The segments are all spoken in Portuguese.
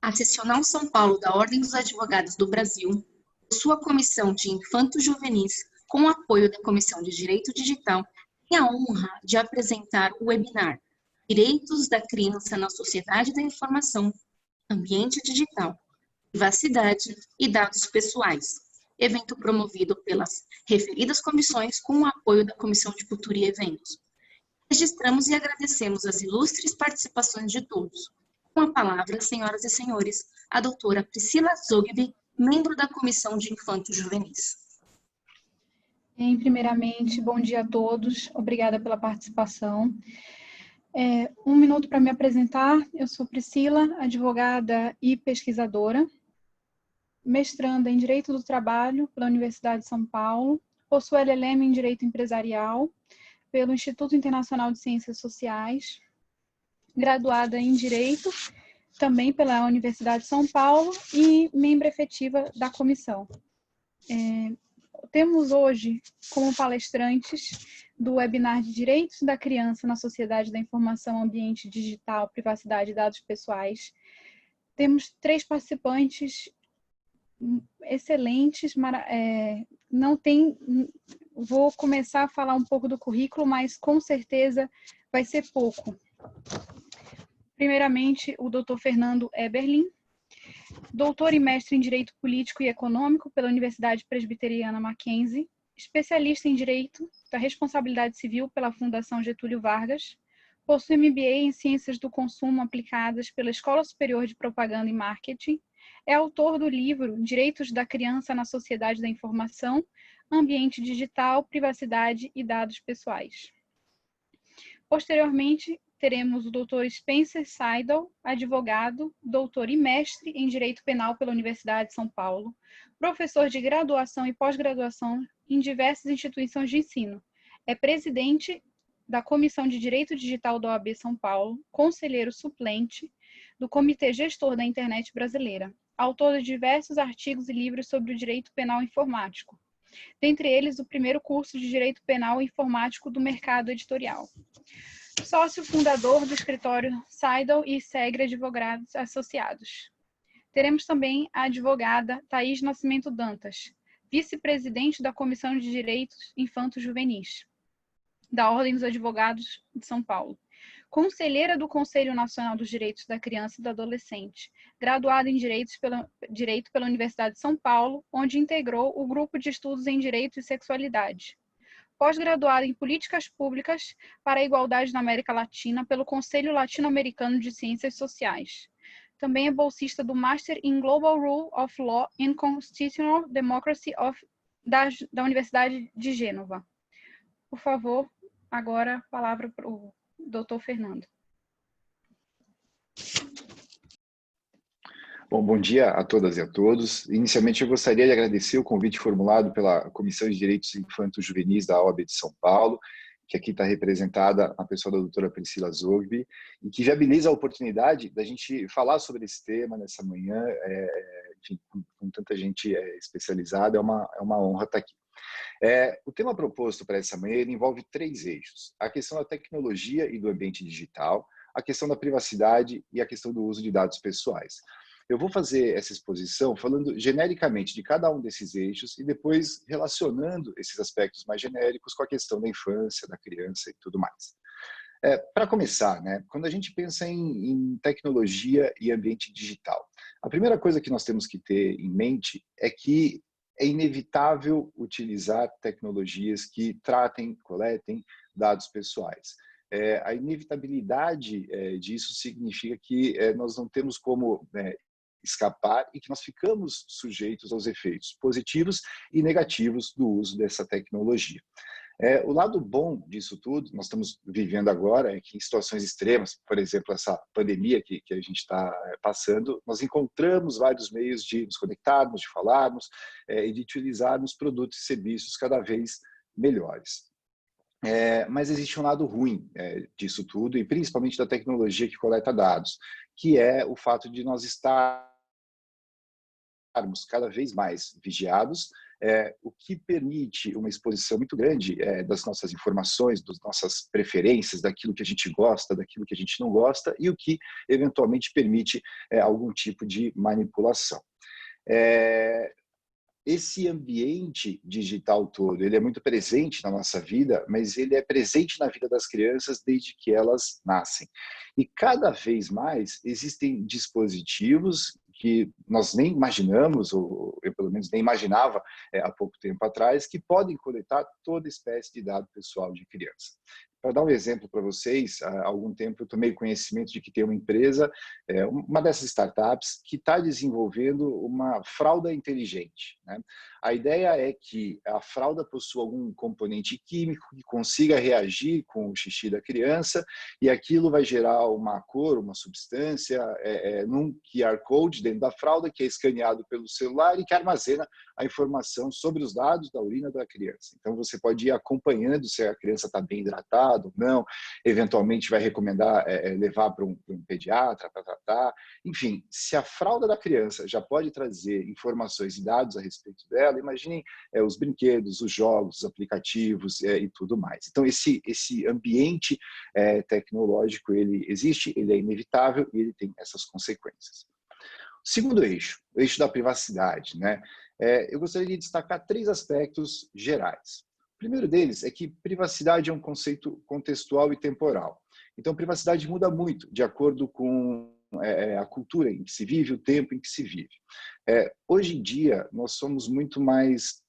A Seccional São Paulo da Ordem dos Advogados do Brasil, sua Comissão de Infanto-Juvenis, com o apoio da Comissão de Direito Digital, tem a honra de apresentar o webinar Direitos da Criança na Sociedade da Informação, Ambiente Digital, Privacidade e Dados Pessoais, evento promovido pelas referidas comissões com o apoio da Comissão de Cultura e Eventos. Registramos e agradecemos as ilustres participações de todos. Com a palavra, senhoras e senhores, a doutora Priscila Zogby, membro da Comissão de Infanto-Juvenis. Primeiramente, bom dia a todos, obrigada pela participação. Um minuto para me apresentar, eu sou Priscila, advogada e pesquisadora, mestranda em Direito do Trabalho pela Universidade de São Paulo, possuo LLM em Direito Empresarial pelo Instituto Internacional de Ciências Sociais, graduada em Direito também pela Universidade de São Paulo e membro efetiva da comissão. Temos hoje como palestrantes do webinar de Direitos da Criança na Sociedade da Informação, Ambiente Digital, Privacidade e Dados Pessoais. Temos 3 participantes excelentes, vou começar a falar um pouco do currículo, mas com certeza vai ser pouco. Primeiramente, o Dr. Fernando Eberlin, doutor e mestre em Direito Político e Econômico pela Universidade Presbiteriana Mackenzie, especialista em Direito da Responsabilidade Civil pela Fundação Getúlio Vargas, possui MBA em Ciências do Consumo aplicadas pela Escola Superior de Propaganda e Marketing, é autor do livro Direitos da Criança na Sociedade da Informação, Ambiente Digital, Privacidade e Dados Pessoais. Posteriormente, teremos o Dr. Spencer Seidel, advogado, doutor e mestre em Direito Penal pela Universidade de São Paulo, professor de graduação e pós-graduação em diversas instituições de ensino. É presidente da Comissão de Direito Digital da OAB São Paulo, conselheiro suplente do Comitê Gestor da Internet Brasileira, autor de diversos artigos e livros sobre o direito penal informático, dentre eles o primeiro curso de Direito Penal Informático do Mercado Editorial. Sócio fundador do escritório Seidel e Segre Advogados Associados. Teremos também a advogada Thaís Nascimento Dantas, vice-presidente da Comissão de Direitos Infanto-Juvenis, da Ordem dos Advogados de São Paulo. Conselheira do Conselho Nacional dos Direitos da Criança e do Adolescente, graduada em Direito pela Universidade de São Paulo, onde integrou o Grupo de Estudos em Direito e Sexualidade. Pós-graduada em Políticas Públicas para a Igualdade na América Latina pelo Conselho Latino-Americano de Ciências Sociais. Também é bolsista do Master in Global Rule of Law and Constitutional Democracy da Universidade de Gênova. Por favor, agora a palavra para o Dr. Fernando. Bom dia a todas e a todos. Inicialmente, eu gostaria de agradecer o convite formulado pela Comissão de Direitos Infanto-Juvenis da OAB de São Paulo, que aqui está representada a pessoa da doutora Priscila Zogby, e que viabiliza a oportunidade da gente falar sobre esse tema nessa manhã, enfim, com tanta gente especializada, é uma honra estar aqui. O tema proposto para essa manhã envolve 3 eixos: a questão da tecnologia e do ambiente digital, a questão da privacidade e a questão do uso de dados pessoais. Eu vou fazer essa exposição falando genericamente de cada um desses eixos e depois relacionando esses aspectos mais genéricos com a questão da infância, da criança e tudo mais. Para começar, né, quando a gente pensa em tecnologia e ambiente digital, a primeira coisa que nós temos que ter em mente é que é inevitável utilizar tecnologias que tratem, coletem dados pessoais. A inevitabilidade disso significa que nós não temos como escapar e que nós ficamos sujeitos aos efeitos positivos e negativos do uso dessa tecnologia. O lado bom disso tudo, nós estamos vivendo agora, é que em situações extremas, por exemplo, essa pandemia que a gente está passando, nós encontramos vários meios de nos conectarmos, de falarmos e de utilizarmos produtos e serviços cada vez melhores. Mas existe um lado ruim disso tudo, e principalmente da tecnologia que coleta dados, que é o fato de nós estar cada vez mais vigiados, o que permite uma exposição muito grande das nossas informações, das nossas preferências, daquilo que a gente gosta, daquilo que a gente não gosta, e o que eventualmente permite algum tipo de manipulação. Esse ambiente digital todo, ele é muito presente na nossa vida, mas ele é presente na vida das crianças desde que elas nascem. E cada vez mais existem dispositivos que nós nem imaginamos, ou eu pelo menos nem imaginava há pouco tempo atrás, que podem coletar toda espécie de dado pessoal de criança. Para dar um exemplo para vocês, há algum tempo eu tomei conhecimento de que tem uma empresa, uma dessas startups, que está desenvolvendo uma fralda inteligente, né? A ideia é que a fralda possua algum componente químico que consiga reagir com o xixi da criança e aquilo vai gerar uma cor, uma substância, num QR Code dentro da fralda que é escaneado pelo celular e que armazena a informação sobre os dados da urina da criança. Então você pode ir acompanhando se a criança está bem hidratada ou não, eventualmente vai recomendar levar para um pediatra para tratar. Enfim, se a fralda da criança já pode trazer informações e dados a respeito dela, imaginem os brinquedos, os jogos, os aplicativos e tudo mais. Então esse ambiente tecnológico, ele existe, ele é inevitável e ele tem essas consequências. O segundo eixo, o eixo da privacidade, né? Eu gostaria de destacar 3 aspectos gerais. O primeiro deles é que privacidade é um conceito contextual e temporal. Então, privacidade muda muito de acordo com a cultura em que se vive, o tempo em que se vive. Hoje em dia, nós somos muito mais,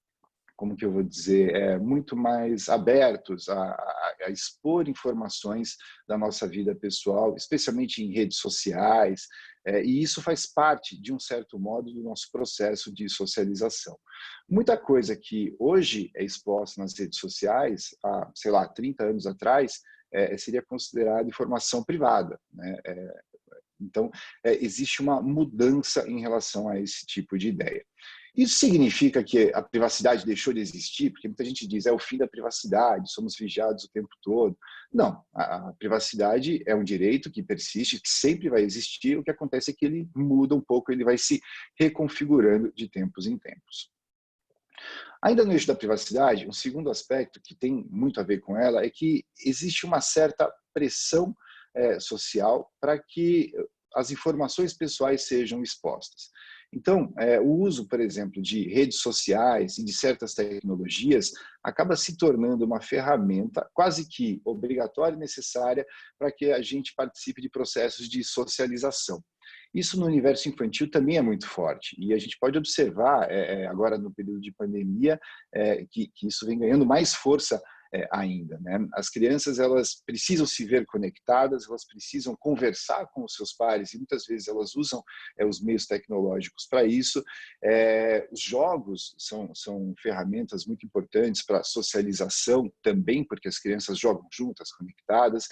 como que eu vou dizer, muito mais abertos a expor informações da nossa vida pessoal, especialmente em redes sociais, e isso faz parte, de um certo modo, do nosso processo de socialização. Muita coisa que hoje é exposta nas redes sociais, há, sei lá, 30 anos atrás, seria considerada informação privada, né? Então, existe uma mudança em relação a esse tipo de ideia. Isso significa que a privacidade deixou de existir? Porque muita gente diz, é o fim da privacidade, somos vigiados o tempo todo. Não, a privacidade é um direito que persiste, que sempre vai existir, o que acontece é que ele muda um pouco, ele vai se reconfigurando de tempos em tempos. Ainda no eixo da privacidade, um segundo aspecto que tem muito a ver com ela é que existe uma certa pressão social para que as informações pessoais sejam expostas. Então, o uso, por exemplo, de redes sociais e de certas tecnologias acaba se tornando uma ferramenta quase que obrigatória e necessária para que a gente participe de processos de socialização. Isso no universo infantil também é muito forte e a gente pode observar agora no período de pandemia que isso vem ganhando mais força ainda, né? As crianças, elas precisam se ver conectadas, elas precisam conversar com os seus pares e muitas vezes elas usam os meios tecnológicos para isso. Os jogos são ferramentas muito importantes para a socialização também, porque as crianças jogam juntas, conectadas,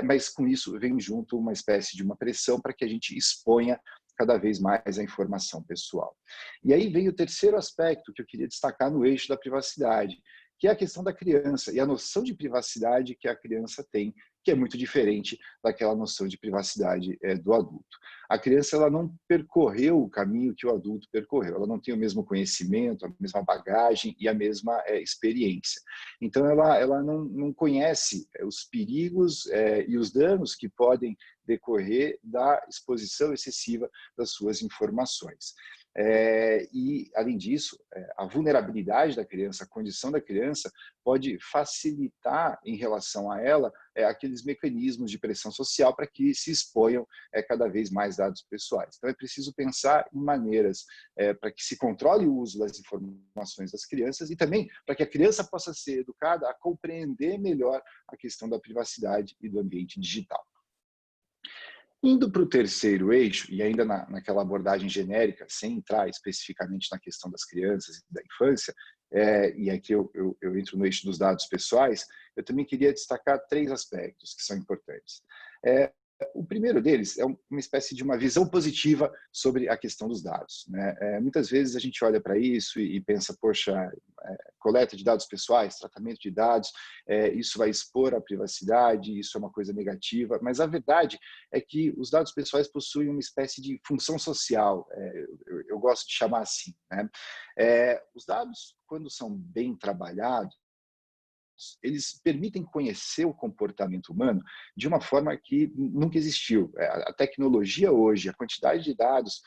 mas com isso vem junto uma espécie de uma pressão para que a gente exponha cada vez mais a informação pessoal. E aí vem o terceiro aspecto que eu queria destacar no eixo da privacidade, que é a questão da criança e a noção de privacidade que a criança tem, que é muito diferente daquela noção de privacidade do adulto. A criança, ela não percorreu o caminho que o adulto percorreu, ela não tem o mesmo conhecimento, a mesma bagagem e a mesma experiência. Então, ela não conhece os perigos e os danos que podem decorrer da exposição excessiva das suas informações. E, além disso, a vulnerabilidade da criança, a condição da criança pode facilitar em relação a ela aqueles mecanismos de pressão social para que se exponham cada vez mais dados pessoais. Então é preciso pensar em maneiras para que se controle o uso das informações das crianças e também para que a criança possa ser educada a compreender melhor a questão da privacidade e do ambiente digital. Indo para o terceiro eixo, e ainda naquela abordagem genérica, sem entrar especificamente na questão das crianças e da infância, e aqui eu entro no eixo dos dados pessoais, eu também queria destacar 3 aspectos que são importantes. O primeiro deles é uma espécie de uma visão positiva sobre a questão dos dados, né? Muitas vezes a gente olha para isso e pensa, poxa, coleta de dados pessoais, tratamento de dados, isso vai expor a privacidade, isso é uma coisa negativa, mas a verdade é que os dados pessoais possuem uma espécie de função social. Eu gosto de chamar assim, né? Os dados, quando são bem trabalhados, eles permitem conhecer o comportamento humano de uma forma que nunca existiu. A tecnologia hoje, a quantidade de dados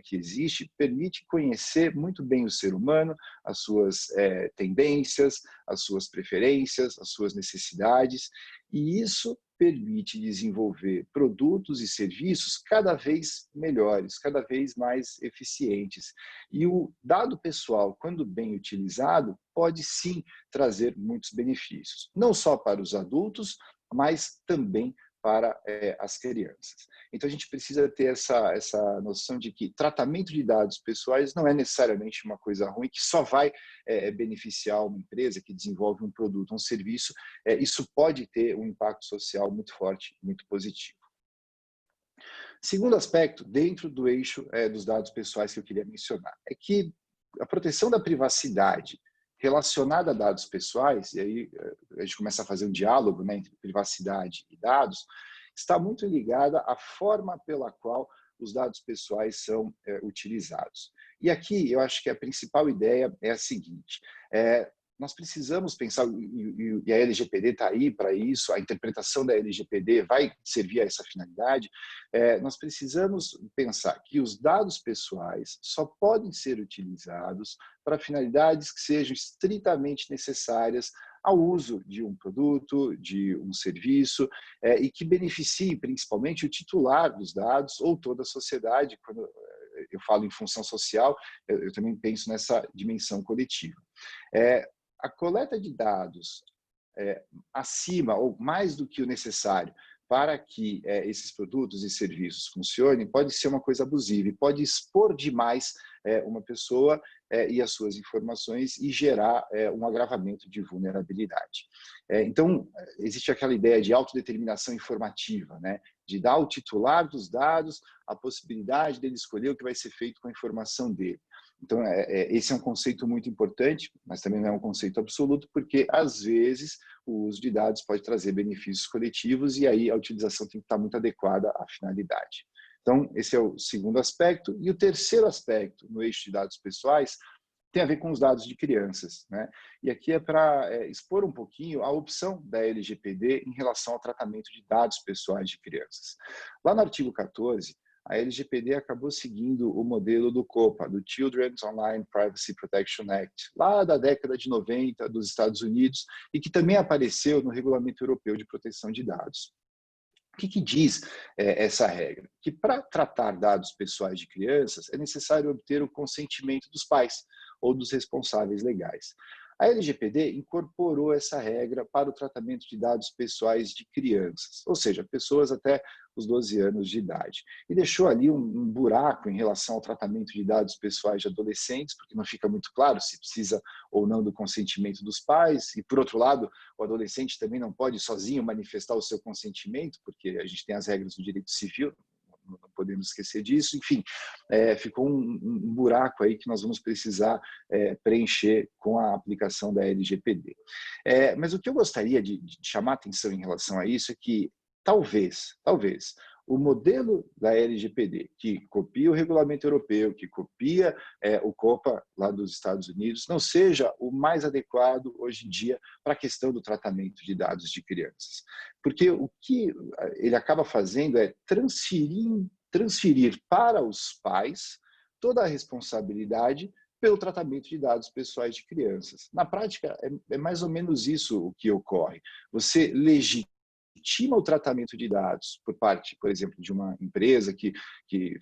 que existe, permite conhecer muito bem o ser humano, as suas tendências, as suas preferências, as suas necessidades, e isso permite desenvolver produtos e serviços cada vez melhores, cada vez mais eficientes. E o dado pessoal, quando bem utilizado, pode sim trazer muitos benefícios, não só para os adultos, mas também para as crianças. Então, a gente precisa ter essa noção de que tratamento de dados pessoais não é necessariamente uma coisa ruim, que só vai beneficiar uma empresa que desenvolve um produto, um serviço. Isso pode ter um impacto social muito forte, muito positivo. Segundo aspecto, dentro do eixo dos dados pessoais que eu queria mencionar, é que a proteção da privacidade relacionada a dados pessoais, e aí a gente começa a fazer um diálogo, né, entre privacidade e dados, está muito ligada à forma pela qual os dados pessoais são utilizados. E aqui eu acho que a principal ideia é a seguinte: nós precisamos pensar, e a LGPD está aí para isso, a interpretação da LGPD vai servir a essa finalidade, nós precisamos pensar que os dados pessoais só podem ser utilizados para finalidades que sejam estritamente necessárias ao uso de um produto, de um serviço, e que beneficie principalmente o titular dos dados ou toda a sociedade. Quando eu falo em função social, eu também penso nessa dimensão coletiva. A coleta de dados acima ou mais do que o necessário para que esses produtos e serviços funcionem pode ser uma coisa abusiva e pode expor demais uma pessoa e as suas informações e gerar um agravamento de vulnerabilidade. Então, existe aquela ideia de autodeterminação informativa, né? De dar ao titular dos dados a possibilidade dele escolher o que vai ser feito com a informação dele. Então, esse é um conceito muito importante, mas também não é um conceito absoluto, porque, às vezes, o uso de dados pode trazer benefícios coletivos e aí a utilização tem que estar muito adequada à finalidade. Então, esse é o segundo aspecto. E o terceiro aspecto, no eixo de dados pessoais, tem a ver com os dados de crianças, né? E aqui é para expor um pouquinho a opção da LGPD em relação ao tratamento de dados pessoais de crianças. Lá no artigo 14, a LGPD acabou seguindo o modelo do COPPA, do Children's Online Privacy Protection Act, lá da década de 90 dos Estados Unidos, e que também apareceu no Regulamento Europeu de Proteção de Dados. O que diz essa regra? Que para tratar dados pessoais de crianças é necessário obter o consentimento dos pais ou dos responsáveis legais. A LGPD incorporou essa regra para o tratamento de dados pessoais de crianças, ou seja, pessoas até os 12 anos de idade. E deixou ali um buraco em relação ao tratamento de dados pessoais de adolescentes, porque não fica muito claro se precisa ou não do consentimento dos pais. E, por outro lado, o adolescente também não pode sozinho manifestar o seu consentimento, porque a gente tem as regras do direito civil, não podemos esquecer disso. Enfim, ficou um buraco aí que nós vamos precisar preencher com a aplicação da LGPD. Mas o que eu gostaria de chamar a atenção em relação a isso é que talvez, o modelo da LGPD, que copia o regulamento europeu, que copia o COPPA lá dos Estados Unidos, não seja o mais adequado hoje em dia para a questão do tratamento de dados de crianças. Porque o que ele acaba fazendo é transferir para os pais toda a responsabilidade pelo tratamento de dados pessoais de crianças. Na prática, é mais ou menos isso o que ocorre. Você legitima o tratamento de dados por parte, por exemplo, de uma empresa que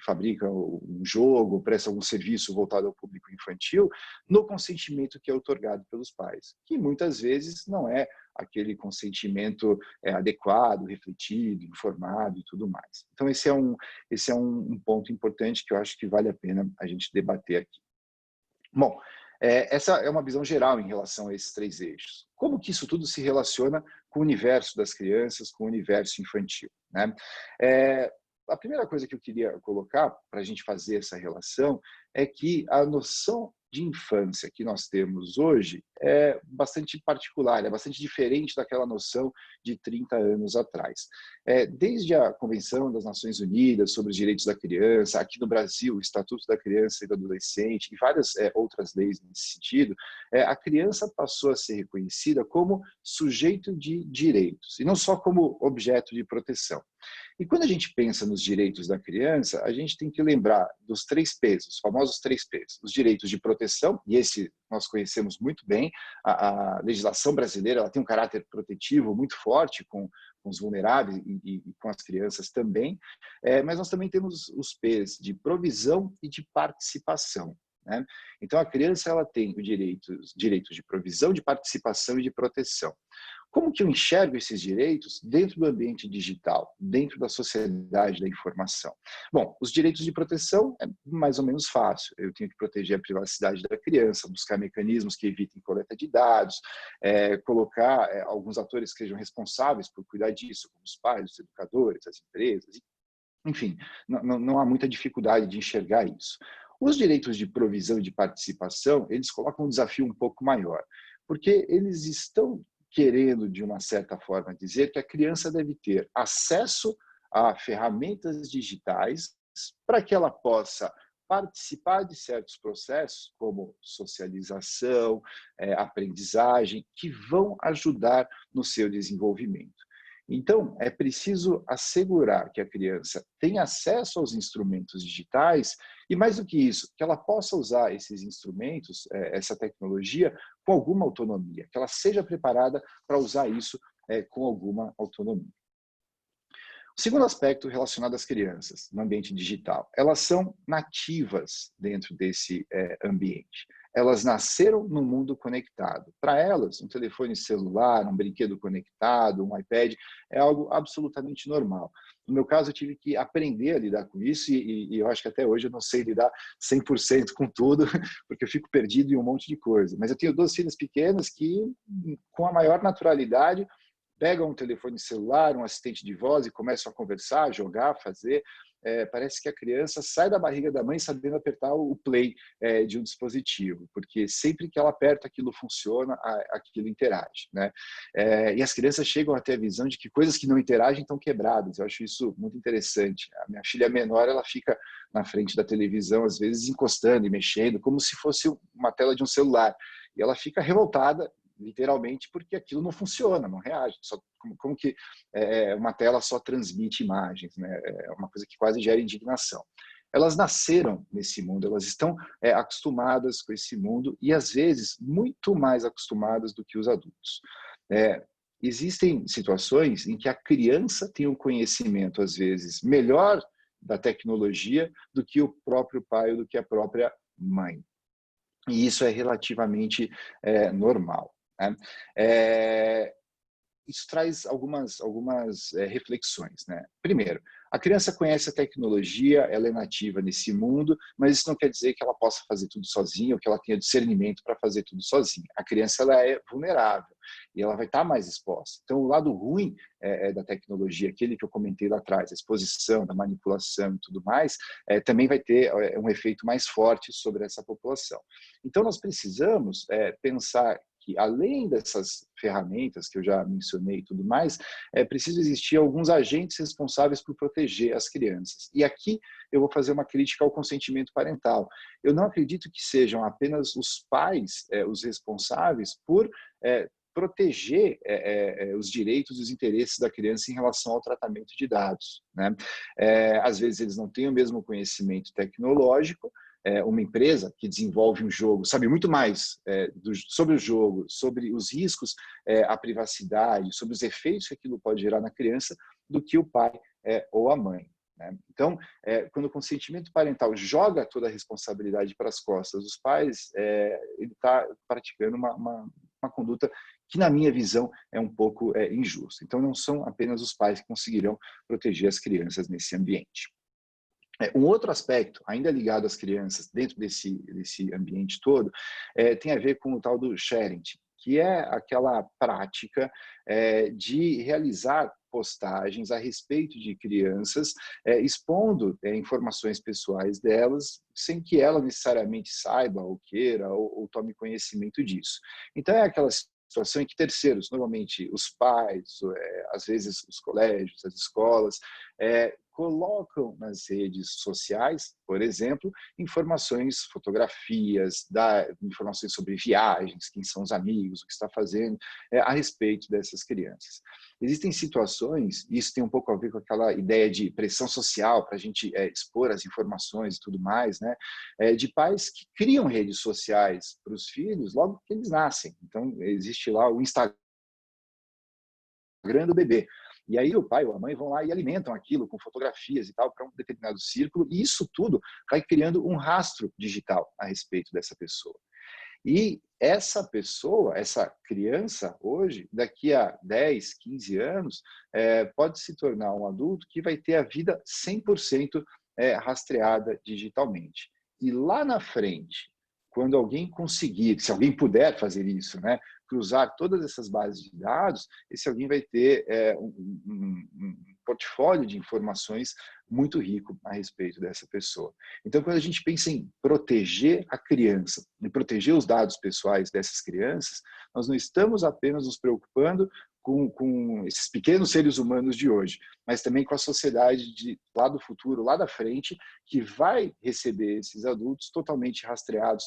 fabrica um jogo, presta algum serviço voltado ao público infantil, no consentimento que é otorgado pelos pais, que muitas vezes não é aquele consentimento adequado, refletido, informado e tudo mais. Então, esse é um ponto importante que eu acho que vale a pena a gente debater aqui. Bom, essa é uma visão geral em relação a esses três eixos. Como que isso tudo se relaciona com o universo das crianças, com o universo infantil, né? A primeira coisa que eu queria colocar para a gente fazer essa relação é que a noção de infância que nós temos hoje é bastante particular, é bastante diferente daquela noção de 30 anos atrás. Desde a Convenção das Nações Unidas sobre os Direitos da Criança, aqui no Brasil, o Estatuto da Criança e do Adolescente e várias outras leis nesse sentido, a criança passou a ser reconhecida como sujeito de direitos, e não só como objeto de proteção. E quando a gente pensa nos direitos da criança, a gente tem que lembrar dos 3 P's, os famosos 3 P's. Os direitos de proteção, e esse nós conhecemos muito bem, a legislação brasileira ela tem um caráter protetivo muito forte com os vulneráveis e com as crianças também, mas nós também temos os P's de provisão e de participação. Né? Então, a criança ela tem os direitos de provisão, de participação e de proteção. Como que eu enxergo esses direitos dentro do ambiente digital, dentro da sociedade da informação? Bom, os direitos de proteção é mais ou menos fácil. Eu tenho que proteger a privacidade da criança, buscar mecanismos que evitem coleta de dados, colocar alguns atores que sejam responsáveis por cuidar disso, como os pais, os educadores, as empresas, enfim, não há muita dificuldade de enxergar isso. Os direitos de provisão e de participação, eles colocam um desafio um pouco maior, porque eles estão querendo, de uma certa forma, dizer que a criança deve ter acesso a ferramentas digitais para que ela possa participar de certos processos, como socialização, aprendizagem, que vão ajudar no seu desenvolvimento. Então, é preciso assegurar que a criança tenha acesso aos instrumentos digitais e, mais do que isso, que ela possa usar esses instrumentos, essa tecnologia, com alguma autonomia, que ela seja preparada para usar isso com alguma autonomia. O segundo aspecto relacionado às crianças no ambiente digital, elas são nativas dentro desse ambiente. Elas nasceram no mundo conectado. Para elas, um telefone celular, um brinquedo conectado, um iPad, é algo absolutamente normal. No meu caso, eu tive que aprender a lidar com isso e eu acho que até hoje eu não sei lidar 100% com tudo, porque eu fico perdido em um monte de coisa. Mas eu tenho 2 filhas pequenas que, com a maior naturalidade, pegam um telefone celular, um assistente de voz e começam a conversar, jogar, fazer. Parece que a criança sai da barriga da mãe sabendo apertar o play de um dispositivo, porque sempre que ela aperta, aquilo funciona, aquilo interage. Né? E as crianças chegam até a visão de que coisas que não interagem estão quebradas. Eu acho isso muito interessante. A minha filha menor, ela fica na frente da televisão, às vezes encostando e mexendo, como se fosse uma tela de um celular. E ela fica revoltada, literalmente, porque aquilo não funciona, não reage. Como que uma tela só transmite imagens, né? É uma coisa que quase gera indignação. Elas nasceram nesse mundo, elas estão acostumadas com esse mundo e, às vezes, muito mais acostumadas do que os adultos. Existem situações em que a criança tem um conhecimento, às vezes, melhor da tecnologia do que o próprio pai ou do que a própria mãe. E isso é relativamente normal. Né? Isso traz algumas reflexões. Né? Primeiro, a criança conhece a tecnologia, ela é nativa nesse mundo, mas isso não quer dizer que ela possa fazer tudo sozinha ou que ela tenha discernimento para fazer tudo sozinha. A criança ela é vulnerável e ela vai estar mais exposta. Então, o lado ruim da tecnologia, aquele que eu comentei lá atrás, a exposição, da manipulação e tudo mais, também vai ter um efeito mais forte sobre essa população. Então, nós precisamos pensar que, além dessas ferramentas que eu já mencionei e tudo mais, é preciso existir alguns agentes responsáveis por proteger as crianças. E aqui eu vou fazer uma crítica ao consentimento parental. Eu não acredito que sejam apenas os pais os responsáveis por proteger os direitos e os interesses da criança em relação ao tratamento de dados. Né? Às vezes eles não têm o mesmo conhecimento tecnológico. Uma empresa que desenvolve um jogo sabe muito mais sobre o jogo, sobre os riscos à privacidade, sobre os efeitos que aquilo pode gerar na criança, do que o pai ou a mãe. Né? Então, quando o consentimento parental joga toda a responsabilidade para as costas dos pais, ele está praticando uma conduta que, na minha visão, é um pouco injusta. Então, não são apenas os pais que conseguirão proteger as crianças nesse ambiente. Um outro aspecto, ainda ligado às crianças, dentro desse ambiente todo, tem a ver com o tal do sharing, que é aquela prática de realizar postagens a respeito de crianças, expondo informações pessoais delas, sem que ela necessariamente saiba ou queira ou tome conhecimento disso. Então, é aquela situação em que terceiros, normalmente os pais, às vezes os colégios, as escolas, colocam nas redes sociais, por exemplo, informações, fotografias, informações sobre viagens, quem são os amigos, o que está fazendo, a respeito dessas crianças. Existem situações, e isso tem um pouco a ver com aquela ideia de pressão social para a gente expor as informações e tudo mais, né? De pais que criam redes sociais para os filhos logo que eles nascem. Então, existe lá o Instagram do bebê. E aí o pai ou a mãe vão lá e alimentam aquilo com fotografias e tal para um determinado círculo, e isso tudo vai criando um rastro digital a respeito dessa pessoa. E essa pessoa, essa criança, hoje, daqui a 10, 15 anos, pode se tornar um adulto que vai ter a vida 100% rastreada digitalmente. E lá na frente, quando alguém conseguir, se alguém puder fazer isso, né, cruzar todas essas bases de dados, esse alguém vai ter um portfólio de informações muito rico a respeito dessa pessoa. Então, quando a gente pensa em proteger a criança, em proteger os dados pessoais dessas crianças, nós não estamos apenas nos preocupando com esses pequenos seres humanos de hoje, mas também com a sociedade lá do futuro, lá da frente, que vai receber esses adultos totalmente rastreados,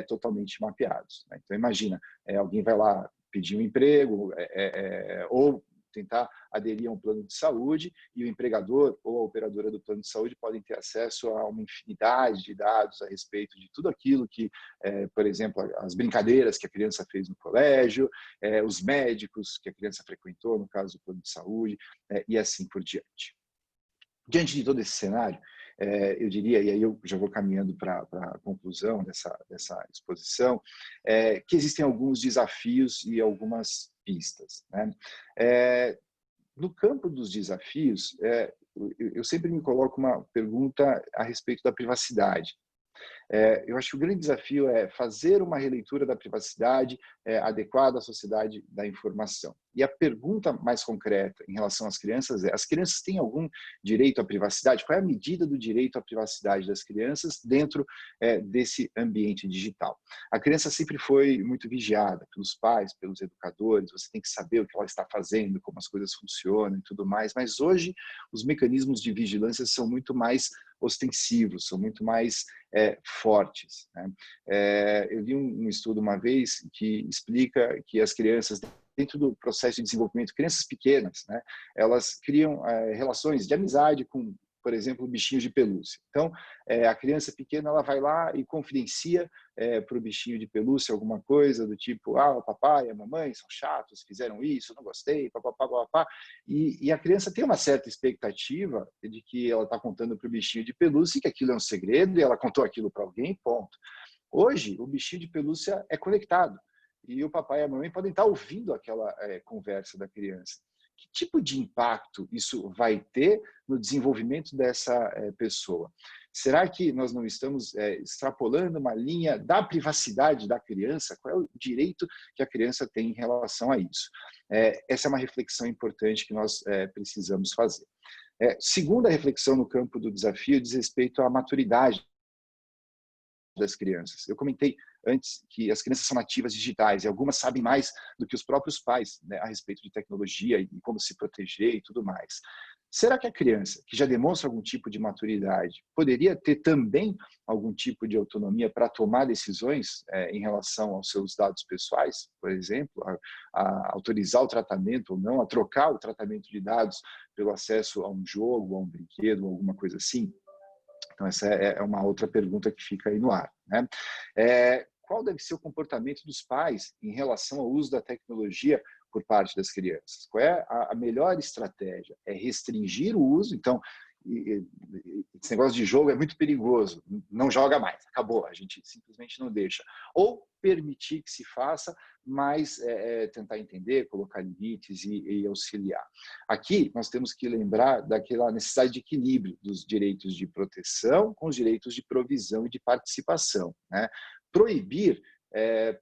totalmente mapeados. Né? Então, imagina, alguém vai lá pedir um emprego, ou tentar aderir a um plano de saúde, e o empregador ou a operadora do plano de saúde podem ter acesso a uma infinidade de dados a respeito de tudo aquilo que, por exemplo, as brincadeiras que a criança fez no colégio, os médicos que a criança frequentou, no caso do plano de saúde, e assim por diante. Diante de todo esse cenário, eu diria, e aí eu já vou caminhando para a conclusão dessa exposição, que existem alguns desafios e algumas pistas. Né? No campo dos desafios, eu sempre me coloco uma pergunta a respeito da privacidade. Eu acho que o grande desafio é fazer uma releitura da privacidade adequada à sociedade da informação. E a pergunta mais concreta em relação às crianças é: as crianças têm algum direito à privacidade? Qual é a medida do direito à privacidade das crianças dentro desse ambiente digital? A criança sempre foi muito vigiada pelos pais, pelos educadores, você tem que saber o que ela está fazendo, como as coisas funcionam e tudo mais, mas hoje os mecanismos de vigilância são muito mais ostensivos, são muito mais fortes. Né? Eu li um estudo uma vez que explica que as crianças, dentro do processo de desenvolvimento, crianças pequenas, né, elas criam relações de amizade com, por exemplo, bichinhos de pelúcia. Então, a criança pequena ela vai lá e confidencia para o bichinho de pelúcia alguma coisa do tipo: o papai e a mamãe são chatos, fizeram isso, não gostei, papapá, papapá. E a criança tem uma certa expectativa de que ela está contando para o bichinho de pelúcia que aquilo é um segredo e ela contou aquilo para alguém, ponto. Hoje, o bichinho de pelúcia é conectado e o papai e a mamãe podem estar ouvindo aquela conversa da criança. Que tipo de impacto isso vai ter no desenvolvimento dessa pessoa? Será que nós não estamos extrapolando uma linha da privacidade da criança? Qual é o direito que a criança tem em relação a isso? Essa é uma reflexão importante que nós precisamos fazer. Segunda reflexão no campo do desafio diz respeito à maturidade das crianças. Eu comentei antes que as crianças são nativas digitais e algumas sabem mais do que os próprios pais, né, a respeito de tecnologia e como se proteger e tudo mais. Será que a criança, que já demonstra algum tipo de maturidade, poderia ter também algum tipo de autonomia para tomar decisões em relação aos seus dados pessoais, por exemplo, a autorizar o tratamento ou não, a trocar o tratamento de dados pelo acesso a um jogo, a um brinquedo, alguma coisa assim? Então, essa é uma outra pergunta que fica aí no ar. Né? Qual deve ser o comportamento dos pais em relação ao uso da tecnologia por parte das crianças? Qual é a melhor estratégia? É restringir o uso? Então, esse negócio de jogo é muito perigoso, não joga mais, acabou, a gente simplesmente não deixa. Ou permitir que se faça, mas tentar entender, colocar limites e auxiliar. Aqui nós temos que lembrar daquela necessidade de equilíbrio dos direitos de proteção com os direitos de provisão e de participação. Né? Proibir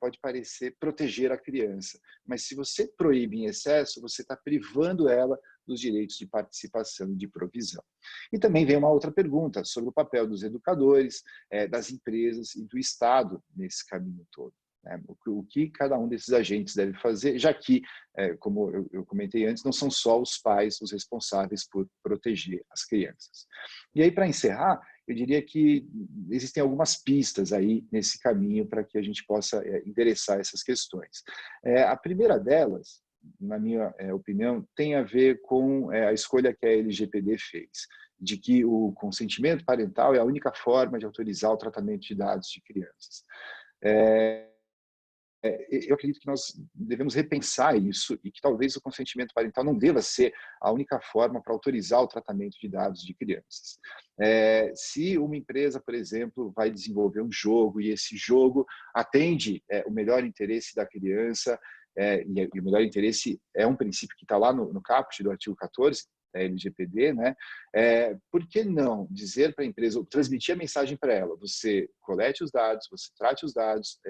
pode parecer proteger a criança, mas se você proíbe em excesso, você está privando ela dos direitos de participação e de provisão. E também vem uma outra pergunta sobre o papel dos educadores, das empresas e do Estado nesse caminho todo. O que cada um desses agentes deve fazer, já que, como eu comentei antes, não são só os pais os responsáveis por proteger as crianças. E aí, para encerrar, eu diria que existem algumas pistas aí nesse caminho para que a gente possa endereçar essas questões. A primeira delas, na minha opinião, tem a ver com a escolha que a LGPD fez, de que o consentimento parental é a única forma de autorizar o tratamento de dados de crianças. Eu acredito que nós devemos repensar isso e que talvez o consentimento parental não deva ser a única forma para autorizar o tratamento de dados de crianças. Se uma empresa, por exemplo, vai desenvolver um jogo e esse jogo atende o melhor interesse da criança, e o melhor interesse é um princípio que está lá no caput do artigo 14, da LGPD, né? Por que não dizer para a empresa, ou transmitir a mensagem para ela, você colete os dados, você trate os dados,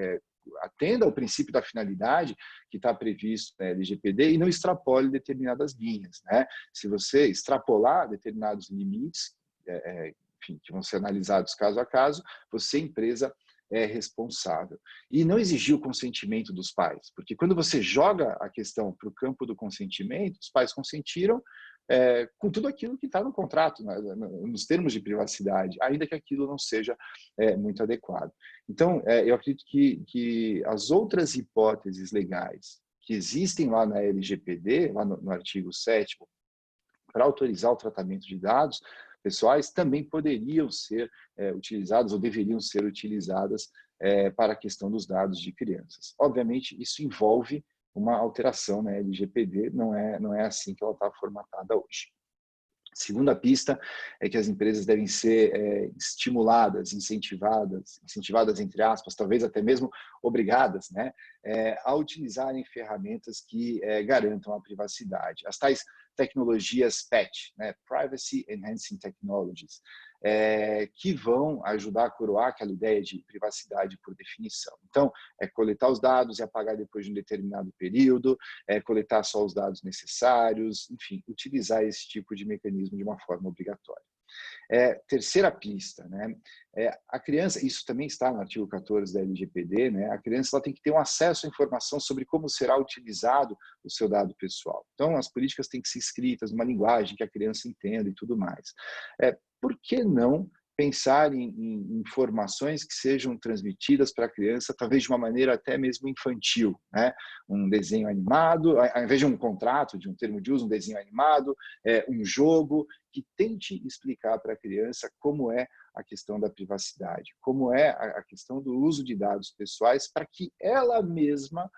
atenda ao princípio da finalidade que está previsto na LGPD e não extrapole determinadas linhas, né? Se você extrapolar determinados limites, enfim, que vão ser analisados caso a caso, você, empresa, é responsável. E não exigir o consentimento dos pais, porque quando você joga a questão para o campo do consentimento, os pais consentiram com tudo aquilo que está no contrato, nos termos de privacidade, ainda que aquilo não seja muito adequado. Então, eu acredito que as outras hipóteses legais que existem lá na LGPD, lá no artigo 7º, para autorizar o tratamento de dados pessoais, também poderiam ser utilizadas ou deveriam ser utilizadas para a questão dos dados de crianças. Obviamente, isso envolve uma alteração na LGPD, não é assim que ela está formatada hoje. Segunda pista é que as empresas devem ser estimuladas, incentivadas entre aspas, talvez até mesmo obrigadas, né, a utilizarem ferramentas que garantam a privacidade. As tais tecnologias PET, né, Privacy Enhancing Technologies, que vão ajudar a coroar aquela ideia de privacidade por definição. Então, coletar os dados e apagar depois de um determinado período, coletar só os dados necessários, enfim, utilizar esse tipo de mecanismo de uma forma obrigatória. Terceira pista, né? A criança, isso também está no artigo 14 da LGPD, né? A criança ela tem que ter um acesso à informação sobre como será utilizado o seu dado pessoal. Então, as políticas têm que ser escritas numa linguagem que a criança entenda e tudo mais. Por que não pensar em informações que sejam transmitidas para a criança, talvez de uma maneira até mesmo infantil, né? Um desenho animado, ao invés de um contrato, de um termo de uso, um desenho animado, um jogo que tente explicar para a criança como é a questão da privacidade, como é a questão do uso de dados pessoais, para que ela mesma,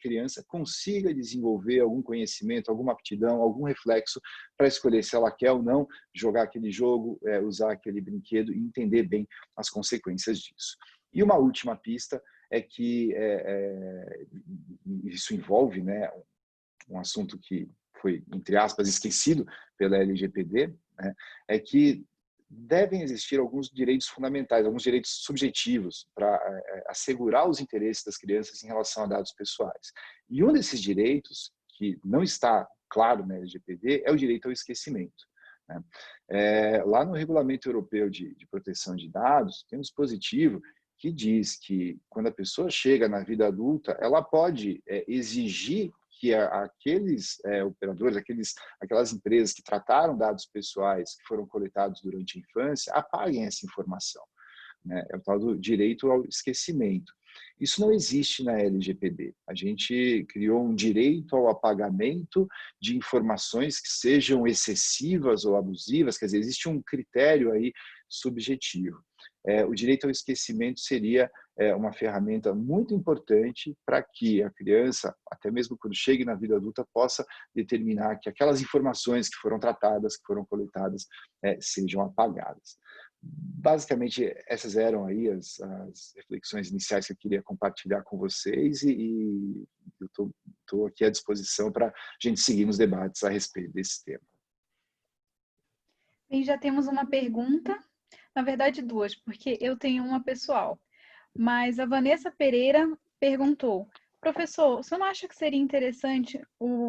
criança, consiga desenvolver algum conhecimento, alguma aptidão, algum reflexo para escolher se ela quer ou não jogar aquele jogo, usar aquele brinquedo e entender bem as consequências disso. E uma última pista é que isso envolve, né, um assunto que foi, entre aspas, esquecido pela LGPD, né, é que devem existir alguns direitos fundamentais, alguns direitos subjetivos para assegurar os interesses das crianças em relação a dados pessoais. E um desses direitos, que não está claro na LGPD, é o direito ao esquecimento, né? Lá no Regulamento Europeu de Proteção de Dados, tem um dispositivo que diz que quando a pessoa chega na vida adulta, ela pode exigir que aqueles operadores, aquelas empresas que trataram dados pessoais que foram coletados durante a infância, apaguem essa informação, né? É o tal do direito ao esquecimento. Isso não existe na LGPD. A gente criou um direito ao apagamento de informações que sejam excessivas ou abusivas, quer dizer, existe um critério aí subjetivo. O direito ao esquecimento seria uma ferramenta muito importante para que a criança, até mesmo quando chegue na vida adulta, possa determinar que aquelas informações que foram tratadas, que foram coletadas, sejam apagadas. Basicamente, essas eram aí as reflexões iniciais que eu queria compartilhar com vocês e eu estou aqui à disposição para a gente seguir nos debates a respeito desse tema. E já temos uma pergunta, na verdade duas, porque eu tenho uma pessoal. Mas a Vanessa Pereira perguntou: Professor, o senhor não acha que seria interessante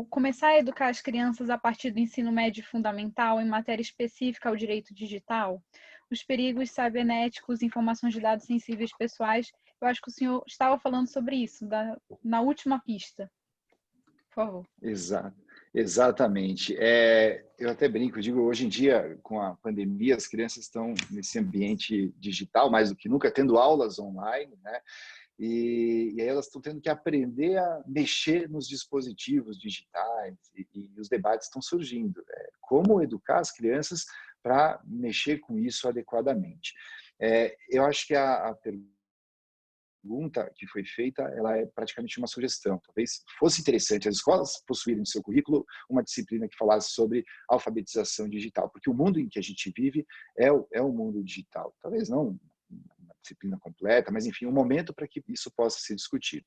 começar a educar as crianças a partir do ensino médio fundamental em matéria específica ao direito digital? Os perigos cibernéticos, informações de dados sensíveis pessoais. Eu acho que o senhor estava falando sobre isso na última pista. Por favor. Exatamente. Eu até brinco, digo, hoje em dia, com a pandemia, as crianças estão nesse ambiente digital, mais do que nunca, tendo aulas online, né? E aí elas estão tendo que aprender a mexer nos dispositivos digitais e os debates estão surgindo. Como educar as crianças para mexer com isso adequadamente? Eu acho que a pergunta que foi feita, ela é praticamente uma sugestão. Talvez fosse interessante as escolas possuírem no seu currículo uma disciplina que falasse sobre alfabetização digital, porque o mundo em que a gente vive é o mundo digital. Talvez não uma disciplina completa, mas enfim, um momento para que isso possa ser discutido.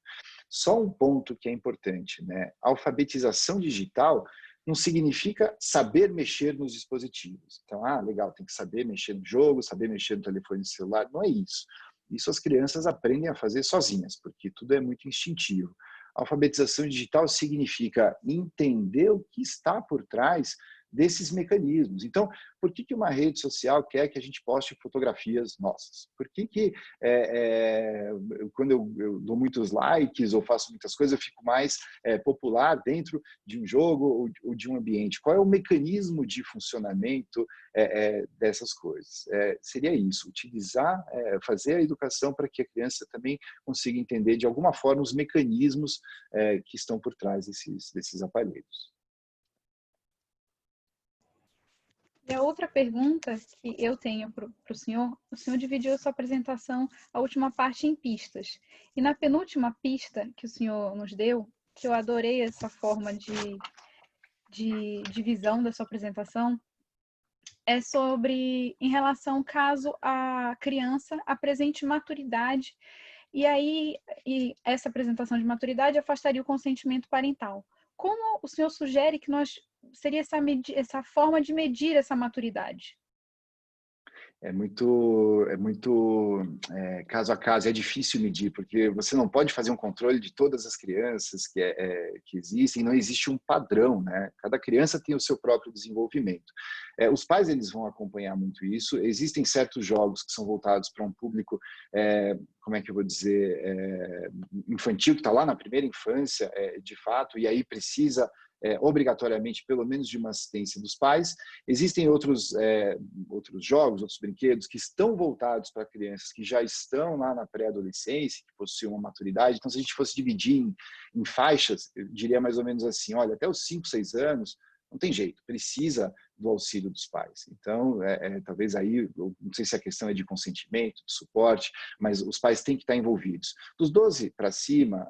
Só um ponto que é importante, né? A alfabetização digital não significa saber mexer nos dispositivos. Então, legal, tem que saber mexer no jogo, saber mexer no telefone celular. Não é isso. Isso as crianças aprendem a fazer sozinhas, porque tudo é muito instintivo. A alfabetização digital significa entender o que está por trás desses mecanismos. Então, por que uma rede social quer que a gente poste fotografias nossas? Por que quando eu dou muitos likes ou faço muitas coisas, eu fico mais popular dentro de um jogo ou de um ambiente? Qual é o mecanismo de funcionamento dessas coisas? Seria isso, utilizar, fazer a educação para que a criança também consiga entender de alguma forma os mecanismos que estão por trás desses aparelhos. E a outra pergunta que eu tenho para o senhor dividiu a sua apresentação, a última parte, em pistas. E na penúltima pista que o senhor nos deu, que eu adorei essa forma de divisão da sua apresentação, é sobre, em relação caso a criança apresente maturidade, e aí essa apresentação de maturidade afastaria o consentimento parental. Como o senhor sugere que seria essa forma de medir essa maturidade? É muito caso a caso, é difícil medir, porque você não pode fazer um controle de todas as crianças que existem, não existe um padrão, né? Cada criança tem o seu próprio desenvolvimento. Os pais, eles vão acompanhar muito isso, existem certos jogos que são voltados para um público, como é que eu vou dizer, infantil, que está lá na primeira infância, de fato, e aí precisa obrigatoriamente, pelo menos, de uma assistência dos pais. Existem outros jogos, outros brinquedos que estão voltados para crianças que já estão lá na pré-adolescência, que possuem uma maturidade. Então, se a gente fosse dividir em faixas, eu diria mais ou menos assim, olha, até os 5, 6 anos, não tem jeito, precisa do auxílio dos pais. Então, talvez aí, não sei se a questão é de consentimento, de suporte, mas os pais têm que estar envolvidos. Dos 12 para cima,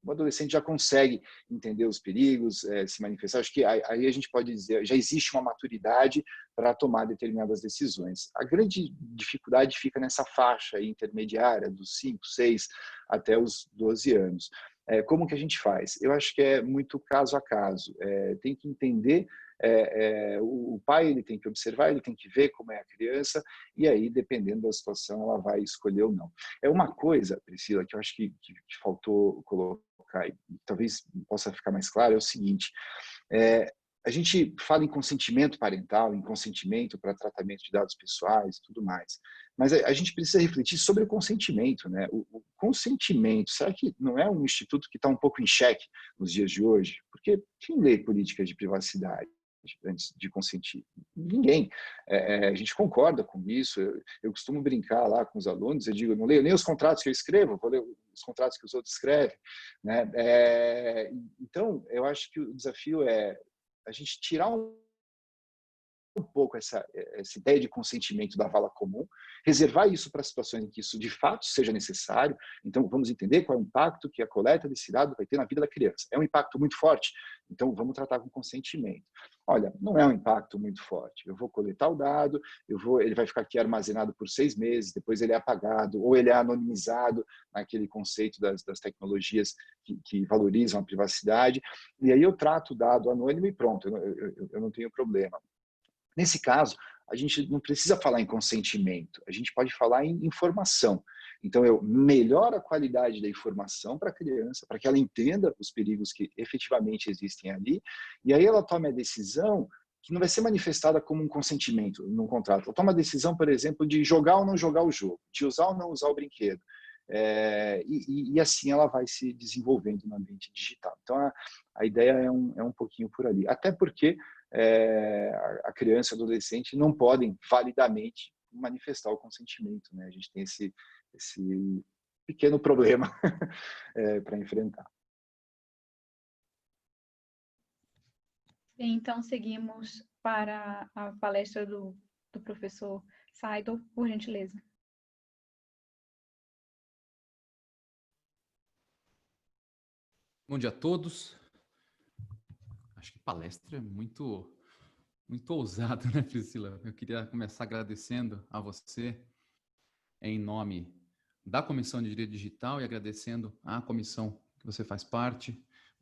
o adolescente já consegue entender os perigos, se manifestar. Acho que aí a gente pode dizer, já existe uma maturidade para tomar determinadas decisões. A grande dificuldade fica nessa faixa intermediária, dos 5, 6 até os 12 anos. Como que a gente faz? Eu acho que é muito caso a caso. Tem que entender, o pai ele tem que observar, ele tem que ver como é a criança, e aí, dependendo da situação, ela vai escolher ou não. É uma coisa, Priscila, que eu acho que faltou colocar, e talvez possa ficar mais claro, é o seguinte: a gente fala em consentimento parental, em consentimento para tratamento de dados pessoais e tudo mais, mas a gente precisa refletir sobre o consentimento, né? O consentimento, será que não é um instituto que está um pouco em xeque nos dias de hoje? Porque quem lê políticas de privacidade antes de consentir? Ninguém. A gente concorda com isso. Eu costumo brincar lá com os alunos, eu digo, eu não leio nem os contratos que eu escrevo, vou ler os contratos que os outros escrevem, né? Então, eu acho que o desafio é a gente tirar um pouco essa ideia de consentimento da vala comum, reservar isso para situações em que isso de fato seja necessário. Então, vamos entender qual é o impacto que a coleta desse dado vai ter na vida da criança. É um impacto muito forte? Então, vamos tratar com consentimento. Olha, não é um impacto muito forte. Eu vou coletar o dado, ele vai ficar aqui armazenado por 6 meses, depois ele é apagado, ou ele é anonimizado naquele conceito das tecnologias que valorizam a privacidade, e aí eu trato o dado anônimo e pronto, eu não tenho problema. Nesse caso, a gente não precisa falar em consentimento, a gente pode falar em informação. Então, eu melhoro a qualidade da informação para a criança, para que ela entenda os perigos que efetivamente existem ali, e aí ela tome a decisão que não vai ser manifestada como um consentimento num contrato. Ela toma a decisão, por exemplo, de jogar ou não jogar o jogo, de usar ou não usar o brinquedo. E assim ela vai se desenvolvendo no ambiente digital. Então, a ideia é um pouquinho por ali. Até porque a criança e o adolescente não podem validamente manifestar o consentimento, né? A gente tem esse pequeno problema para enfrentar. Então, seguimos para a palestra do professor Seidel, por gentileza. Bom dia a todos. Acho que palestra é muito ousado, né, Priscila? Eu queria começar agradecendo a você, em nome da Comissão de Direito Digital, e agradecendo à comissão que você faz parte.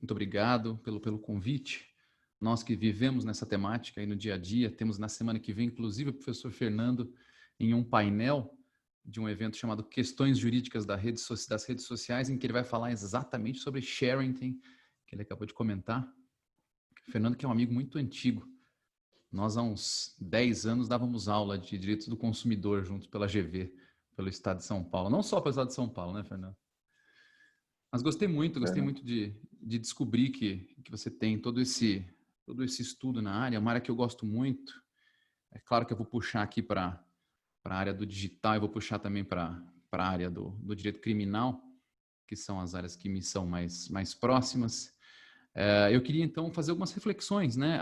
Muito obrigado pelo convite. Nós que vivemos nessa temática aí no dia a dia, temos na semana que vem, inclusive, o professor Fernando em um painel de um evento chamado Questões Jurídicas das redes sociais, em que ele vai falar exatamente sobre sharing, que ele acabou de comentar. O Fernando, que é um amigo muito antigo. Nós, há uns 10 anos, dávamos aula de direitos do consumidor juntos pela GV, pelo Estado de São Paulo. Não só pelo Estado de São Paulo, né, Fernando? Mas gostei muito de descobrir que você tem todo esse estudo na área, uma área que eu gosto muito. É claro que eu vou puxar aqui para a área do digital e vou puxar também para a área do direito criminal, que são as áreas que me são mais próximas. Eu queria, então, fazer algumas reflexões, né?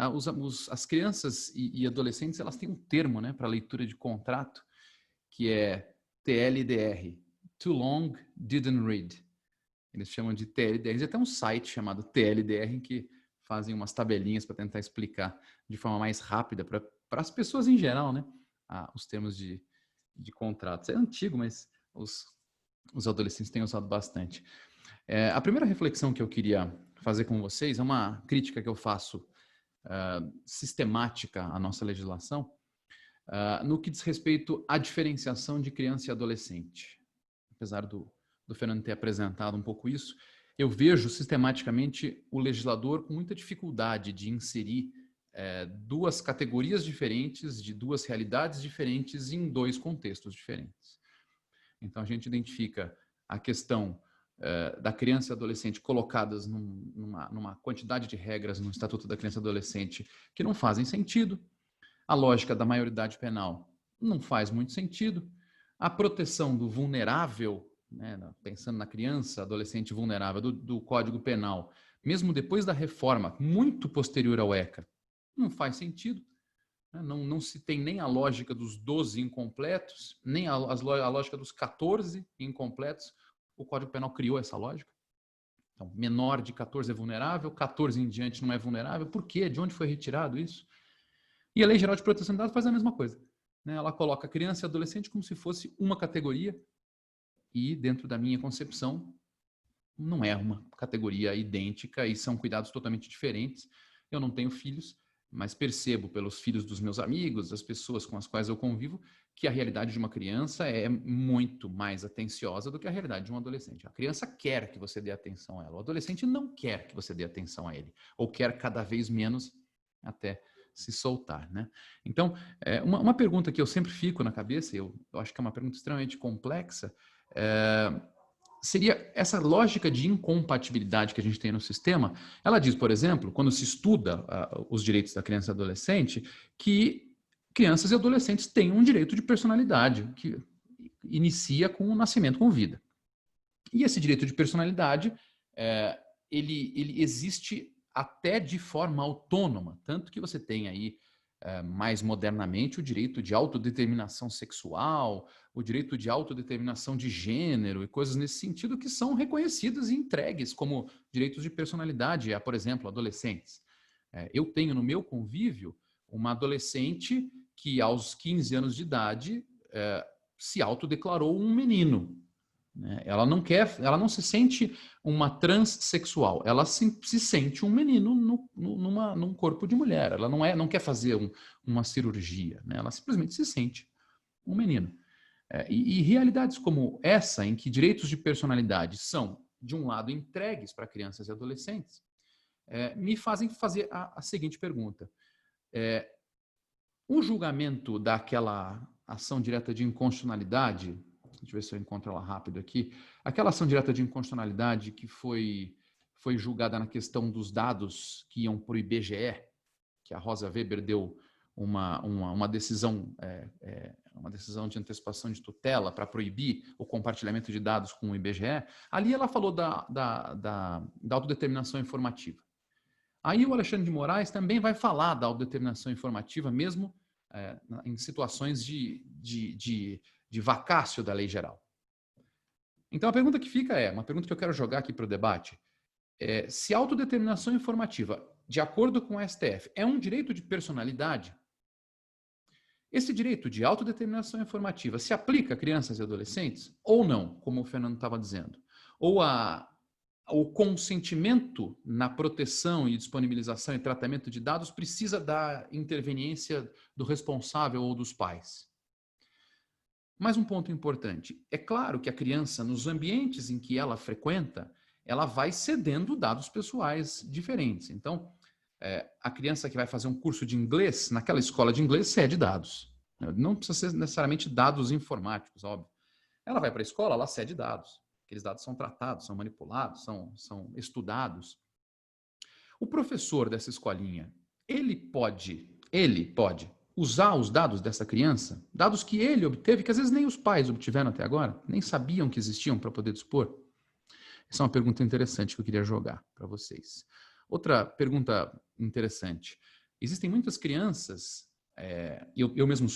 As crianças e adolescentes, elas têm um termo, né, para leitura de contrato, que é TLDR, Too Long Didn't Read. Eles chamam de TLDR. Tem até um site chamado TLDR, em que fazem umas tabelinhas para tentar explicar de forma mais rápida para as pessoas em geral, né, os termos de contratos. É antigo, mas os adolescentes têm usado bastante. A primeira reflexão que eu queria fazer com vocês é uma crítica que eu faço sistemática à nossa legislação no que diz respeito à diferenciação de criança e adolescente. Apesar do Fernando ter apresentado um pouco isso, eu vejo sistematicamente o legislador com muita dificuldade de inserir duas categorias diferentes, de duas realidades diferentes em dois contextos diferentes. Então, a gente identifica a questão da criança e adolescente colocadas numa quantidade de regras no Estatuto da Criança e Adolescente que não fazem sentido. A lógica da maioridade penal não faz muito sentido. A proteção do vulnerável, né, pensando na criança, adolescente vulnerável do Código Penal, mesmo depois da reforma, muito posterior ao ECA, não faz sentido. Não se tem nem a lógica dos 12 incompletos, nem a lógica dos 14 incompletos. O Código Penal criou essa lógica. Então, menor de 14 é vulnerável, 14 em diante não é vulnerável. Por quê? De onde foi retirado isso? E a Lei Geral de Proteção de Dados faz a mesma coisa, né? Ela coloca criança e adolescente como se fosse uma categoria e, dentro da minha concepção, não é uma categoria idêntica e são cuidados totalmente diferentes. Eu não tenho filhos, mas percebo pelos filhos dos meus amigos, as pessoas com as quais eu convivo, que a realidade de uma criança é muito mais atenciosa do que a realidade de um adolescente. A criança quer que você dê atenção a ela, o adolescente não quer que você dê atenção a ele, ou quer cada vez menos até se soltar, né? Então, uma pergunta que eu sempre fico na cabeça, eu acho que é uma pergunta extremamente complexa, seria essa lógica de incompatibilidade que a gente tem no sistema. Ela diz, por exemplo, quando se estuda os direitos da criança e adolescente, que crianças e adolescentes têm um direito de personalidade que inicia com o nascimento com vida. E esse direito de personalidade, ele existe até de forma autônoma, tanto que você tem aí mais modernamente o direito de autodeterminação sexual, o direito de autodeterminação de gênero e coisas nesse sentido que são reconhecidas e entregues como direitos de personalidade a, por exemplo, adolescentes. Eu tenho no meu convívio uma adolescente que aos 15 anos de idade se autodeclarou um menino. Ela não se sente uma transexual, ela se sente um menino num corpo de mulher. Ela não quer fazer uma cirurgia, né? Ela simplesmente se sente um menino. E realidades como essa, em que direitos de personalidade são, de um lado, entregues para crianças e adolescentes, me fazem fazer a seguinte pergunta. O julgamento daquela ação direta de inconstitucionalidade, deixa eu ver se eu encontro ela rápido aqui, aquela ação direta de inconstitucionalidade que foi julgada na questão dos dados que iam para o IBGE, que a Rosa Weber deu uma decisão de antecipação de tutela para proibir o compartilhamento de dados com o IBGE, ali ela falou da autodeterminação informativa. Aí o Alexandre de Moraes também vai falar da autodeterminação informativa, mesmo em situações de vacácio da lei geral. Então a pergunta que fica uma pergunta que eu quero jogar aqui para o debate, se a autodeterminação informativa, de acordo com o STF, é um direito de personalidade, esse direito de autodeterminação informativa se aplica a crianças e adolescentes ou não, como o Fernando estava dizendo? Ou o consentimento na proteção e disponibilização e tratamento de dados precisa da interveniência do responsável ou dos pais? Mais um ponto importante. É claro que a criança, nos ambientes em que ela frequenta, ela vai cedendo dados pessoais diferentes. Então, a criança que vai fazer um curso de inglês, naquela escola de inglês, cede dados. Não precisa ser necessariamente dados informáticos, óbvio. Ela vai para a escola, ela cede dados. Aqueles dados são tratados, são manipulados, são estudados. O professor dessa escolinha, ele pode usar os dados dessa criança, dados que ele obteve, que às vezes nem os pais obtiveram até agora, nem sabiam que existiam para poder dispor? Essa é uma pergunta interessante que eu queria jogar para vocês. Outra pergunta interessante. Existem muitas crianças, eu mesmo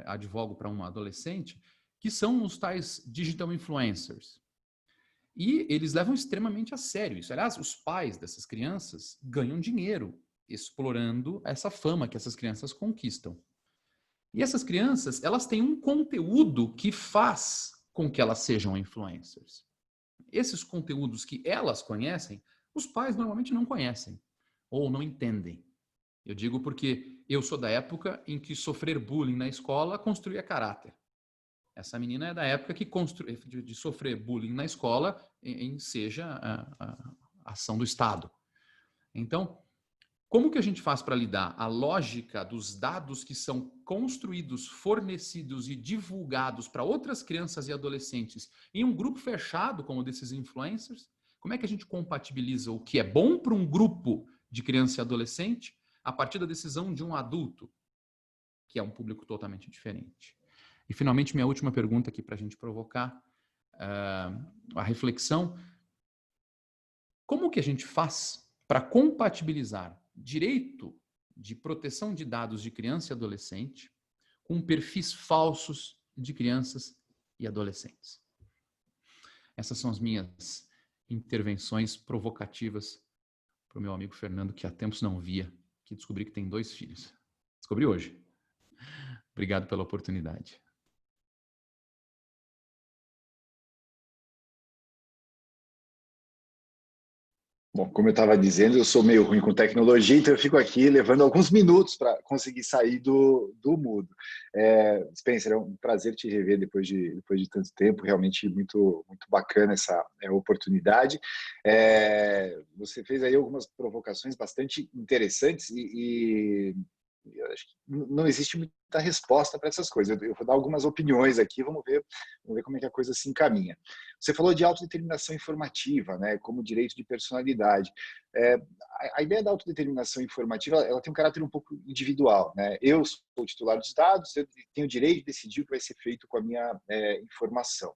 advogo para uma adolescente, que são os tais digital influencers. E eles levam extremamente a sério isso. Aliás, os pais dessas crianças ganham dinheiro explorando essa fama que essas crianças conquistam. E essas crianças, elas têm um conteúdo que faz com que elas sejam influencers. Esses conteúdos que elas conhecem, os pais normalmente não conhecem ou não entendem. Eu digo porque eu sou da época em que sofrer bullying na escola construía caráter. Essa menina é da época que de sofrer bullying na escola seja a ação do Estado. Então, como que a gente faz para lidar a lógica dos dados que são construídos, fornecidos e divulgados para outras crianças e adolescentes em um grupo fechado, como desses influencers? Como é que a gente compatibiliza o que é bom para um grupo de criança e adolescente a partir da decisão de um adulto, que é um público totalmente diferente? E, finalmente, minha última pergunta aqui para a gente provocar a reflexão. Como que a gente faz para compatibilizar direito de proteção de dados de criança e adolescente com perfis falsos de crianças e adolescentes? Essas são as minhas intervenções provocativas para o meu amigo Fernando, que há tempos não via, que descobri que tem 2 filhos. Descobri hoje. Obrigado pela oportunidade. Bom, como eu estava dizendo, eu sou meio ruim com tecnologia, então eu fico aqui levando alguns minutos para conseguir sair do mudo. Spencer, é um prazer te rever depois de tanto tempo, realmente muito bacana essa oportunidade. Você fez aí algumas provocações bastante interessantes e eu acho que não existe muita resposta para essas coisas. Eu vou dar algumas opiniões aqui, vamos ver como é que a coisa se encaminha. Você falou de autodeterminação informativa, né, como direito de personalidade. A ideia da autodeterminação informativa, ela tem um caráter um pouco individual, né? Eu sou titular dos dados, eu tenho o direito de decidir o que vai ser feito com a minha informação.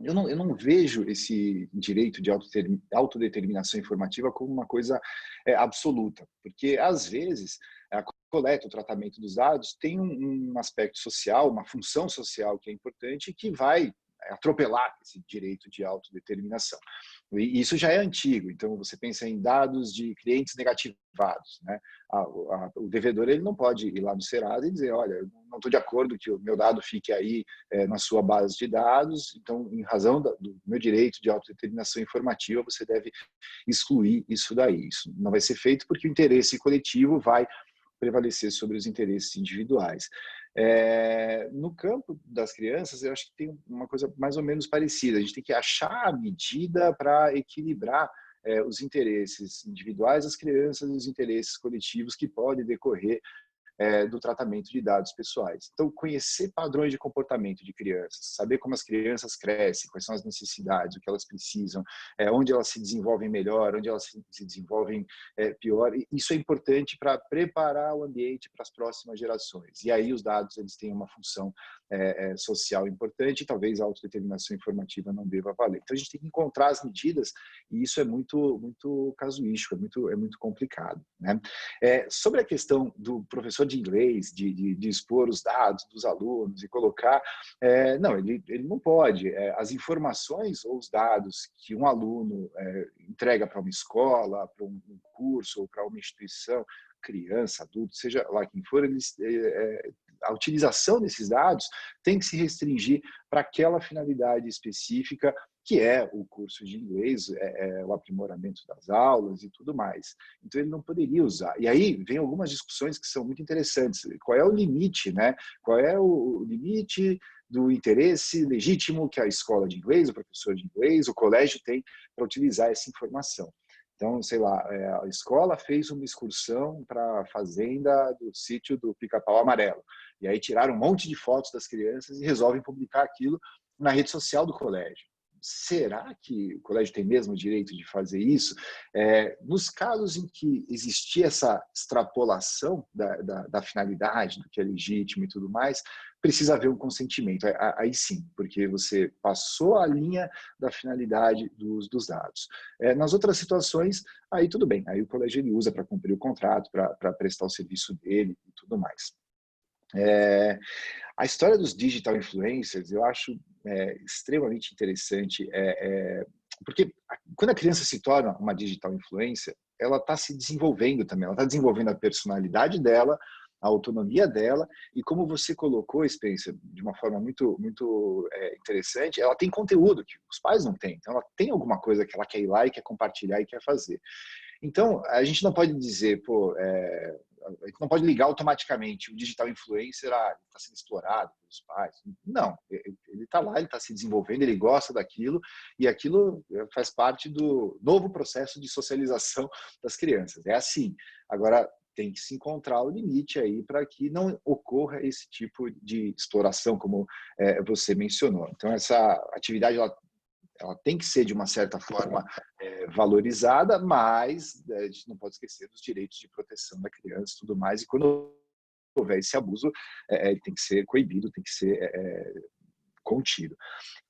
Eu não vejo esse direito de autodeterminação informativa como uma coisa absoluta, porque, às vezes, a coleta, o tratamento dos dados tem um aspecto social, uma função social que é importante e que vai atropelar esse direito de autodeterminação. E isso já é antigo, então você pensa em dados de clientes negativados, né? O devedor ele não pode ir lá no Serasa e dizer, olha, eu não estou de acordo que o meu dado fique aí na sua base de dados, então, em razão do meu direito de autodeterminação informativa, você deve excluir isso daí. Isso não vai ser feito porque o interesse coletivo vai prevalecer sobre os interesses individuais. No campo das crianças, eu acho que tem uma coisa mais ou menos parecida. A gente tem que achar a medida para equilibrar os interesses individuais das crianças e os interesses coletivos que podem decorrer do tratamento de dados pessoais. Então, conhecer padrões de comportamento de crianças, saber como as crianças crescem, quais são as necessidades, o que elas precisam, onde elas se desenvolvem melhor, onde elas se desenvolvem pior. E isso é importante para preparar o ambiente para as próximas gerações. E aí os dados eles têm uma função social importante e talvez a autodeterminação informativa não deva valer. Então, a gente tem que encontrar as medidas e isso é muito casuístico, é muito complicado, né? Sobre a questão do professor de inglês, de expor os dados dos alunos e colocar... não, ele não pode. As informações ou os dados que um aluno entrega para uma escola, para um curso ou para uma instituição, criança, adulto, seja lá quem for, a utilização desses dados tem que se restringir para aquela finalidade específica que é o curso de inglês, o aprimoramento das aulas e tudo mais. Então, ele não poderia usar. E aí vem algumas discussões que são muito interessantes. Qual é o limite, né? Qual é o limite do interesse legítimo que a escola de inglês, o professor de inglês, o colégio tem para utilizar essa informação? Então, sei lá, a escola fez uma excursão para a fazenda do sítio do Pica-Pau Amarelo. E aí tiraram um monte de fotos das crianças e resolvem publicar aquilo na rede social do colégio. Será que o colégio tem mesmo o direito de fazer isso? Nos casos em que existia essa extrapolação da finalidade, do que é legítimo e tudo mais, precisa haver um consentimento. Aí sim, porque você passou a linha da finalidade dos dados. Nas outras situações, aí tudo bem. Aí o colégio ele usa para cumprir o contrato, para prestar o serviço dele e tudo mais. A história dos digital influencers eu acho extremamente interessante, porque quando a criança se torna uma digital influencer, ela está se desenvolvendo também, ela está desenvolvendo a personalidade dela, a autonomia dela, e como você colocou, Spencer, de uma forma muito interessante, ela tem conteúdo que os pais não têm, então ela tem alguma coisa que ela quer ir lá e quer compartilhar e quer fazer. Então, a gente não pode dizer, a gente não pode ligar automaticamente o digital influencer está sendo explorado pelos pais. Não, ele está lá, ele está se desenvolvendo, ele gosta daquilo e aquilo faz parte do novo processo de socialização das crianças. É assim. Agora, tem que se encontrar o limite aí para que não ocorra esse tipo de exploração, como você mencionou. Então, essa atividade ela tem que ser, de uma certa forma, valorizada, mas a gente não pode esquecer dos direitos de proteção da criança e tudo mais. E quando houver esse abuso, ele tem que ser coibido, tem que ser contido.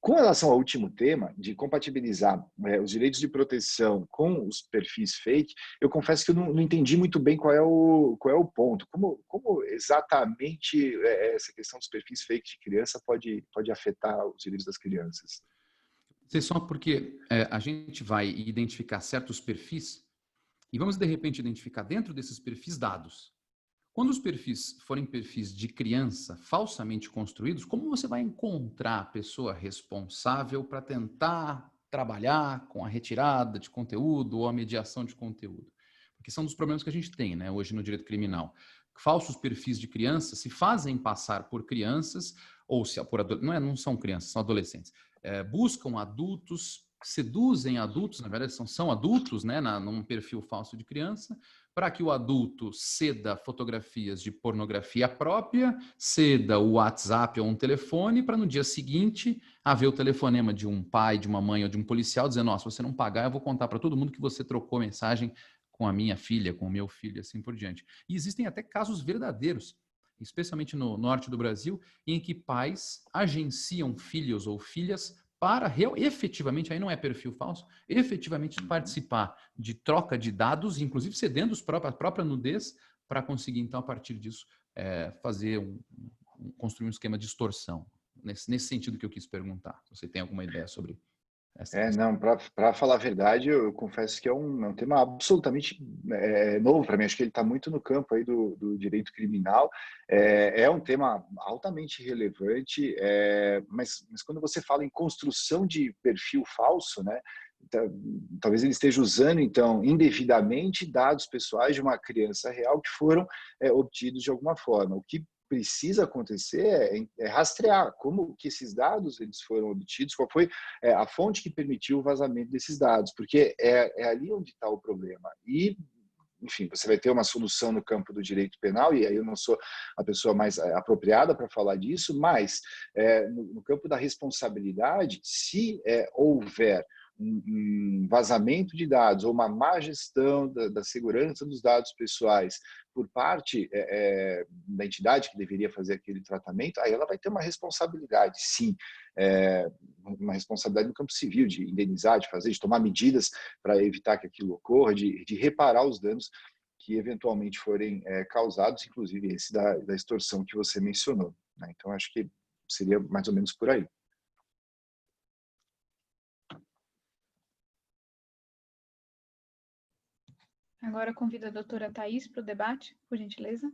Com relação ao último tema, de compatibilizar os direitos de proteção com os perfis fake, eu confesso que eu não entendi muito bem qual é o ponto. Como exatamente essa questão dos perfis fake de criança pode afetar os direitos das crianças? Só porque a gente vai identificar certos perfis e vamos, de repente, identificar dentro desses perfis dados. Quando os perfis forem perfis de criança falsamente construídos, como você vai encontrar a pessoa responsável para tentar trabalhar com a retirada de conteúdo ou a mediação de conteúdo? Porque são dos problemas que a gente tem, né, hoje no direito criminal. Falsos perfis de crianças se fazem passar por crianças, ou se por não são crianças, são adolescentes. Buscam adultos, seduzem adultos, na verdade são adultos, né, num perfil falso de criança, para que o adulto ceda fotografias de pornografia própria, ceda o WhatsApp ou um telefone, para no dia seguinte haver o telefonema de um pai, de uma mãe ou de um policial dizendo: se você não pagar, eu vou contar para todo mundo que você trocou mensagem com a minha filha, com o meu filho, e assim por diante. E existem até casos verdadeiros, especialmente no norte do Brasil, em que pais agenciam filhos ou filhas para efetivamente, aí não é perfil falso, efetivamente participar de troca de dados, inclusive cedendo a própria nudez, para conseguir, então, a partir disso, construir um esquema de extorsão. Nesse sentido que eu quis perguntar. Você tem alguma ideia sobre essa questão? Não, para falar a verdade, eu confesso que é um tema absolutamente novo para mim. Acho que ele está muito no campo aí do direito criminal. É um tema altamente relevante, mas quando você fala em construção de perfil falso, né, talvez ele esteja usando, então, indevidamente dados pessoais de uma criança real que foram obtidos de alguma forma, o que precisa acontecer é rastrear como que esses dados eles foram obtidos, qual foi a fonte que permitiu o vazamento desses dados, porque é ali onde está o problema. E, enfim, você vai ter uma solução no campo do direito penal, e aí eu não sou a pessoa mais apropriada para falar disso, mas no campo da responsabilidade, se houver um vazamento de dados ou uma má gestão da segurança dos dados pessoais por parte da entidade que deveria fazer aquele tratamento, aí ela vai ter uma responsabilidade, sim, uma responsabilidade no campo civil, de indenizar, de tomar medidas para evitar que aquilo ocorra, de reparar os danos que eventualmente forem causados, inclusive esse da extorsão que você mencionou, né? Então, acho que seria mais ou menos por aí. Agora convido a doutora Thais para o debate, por gentileza.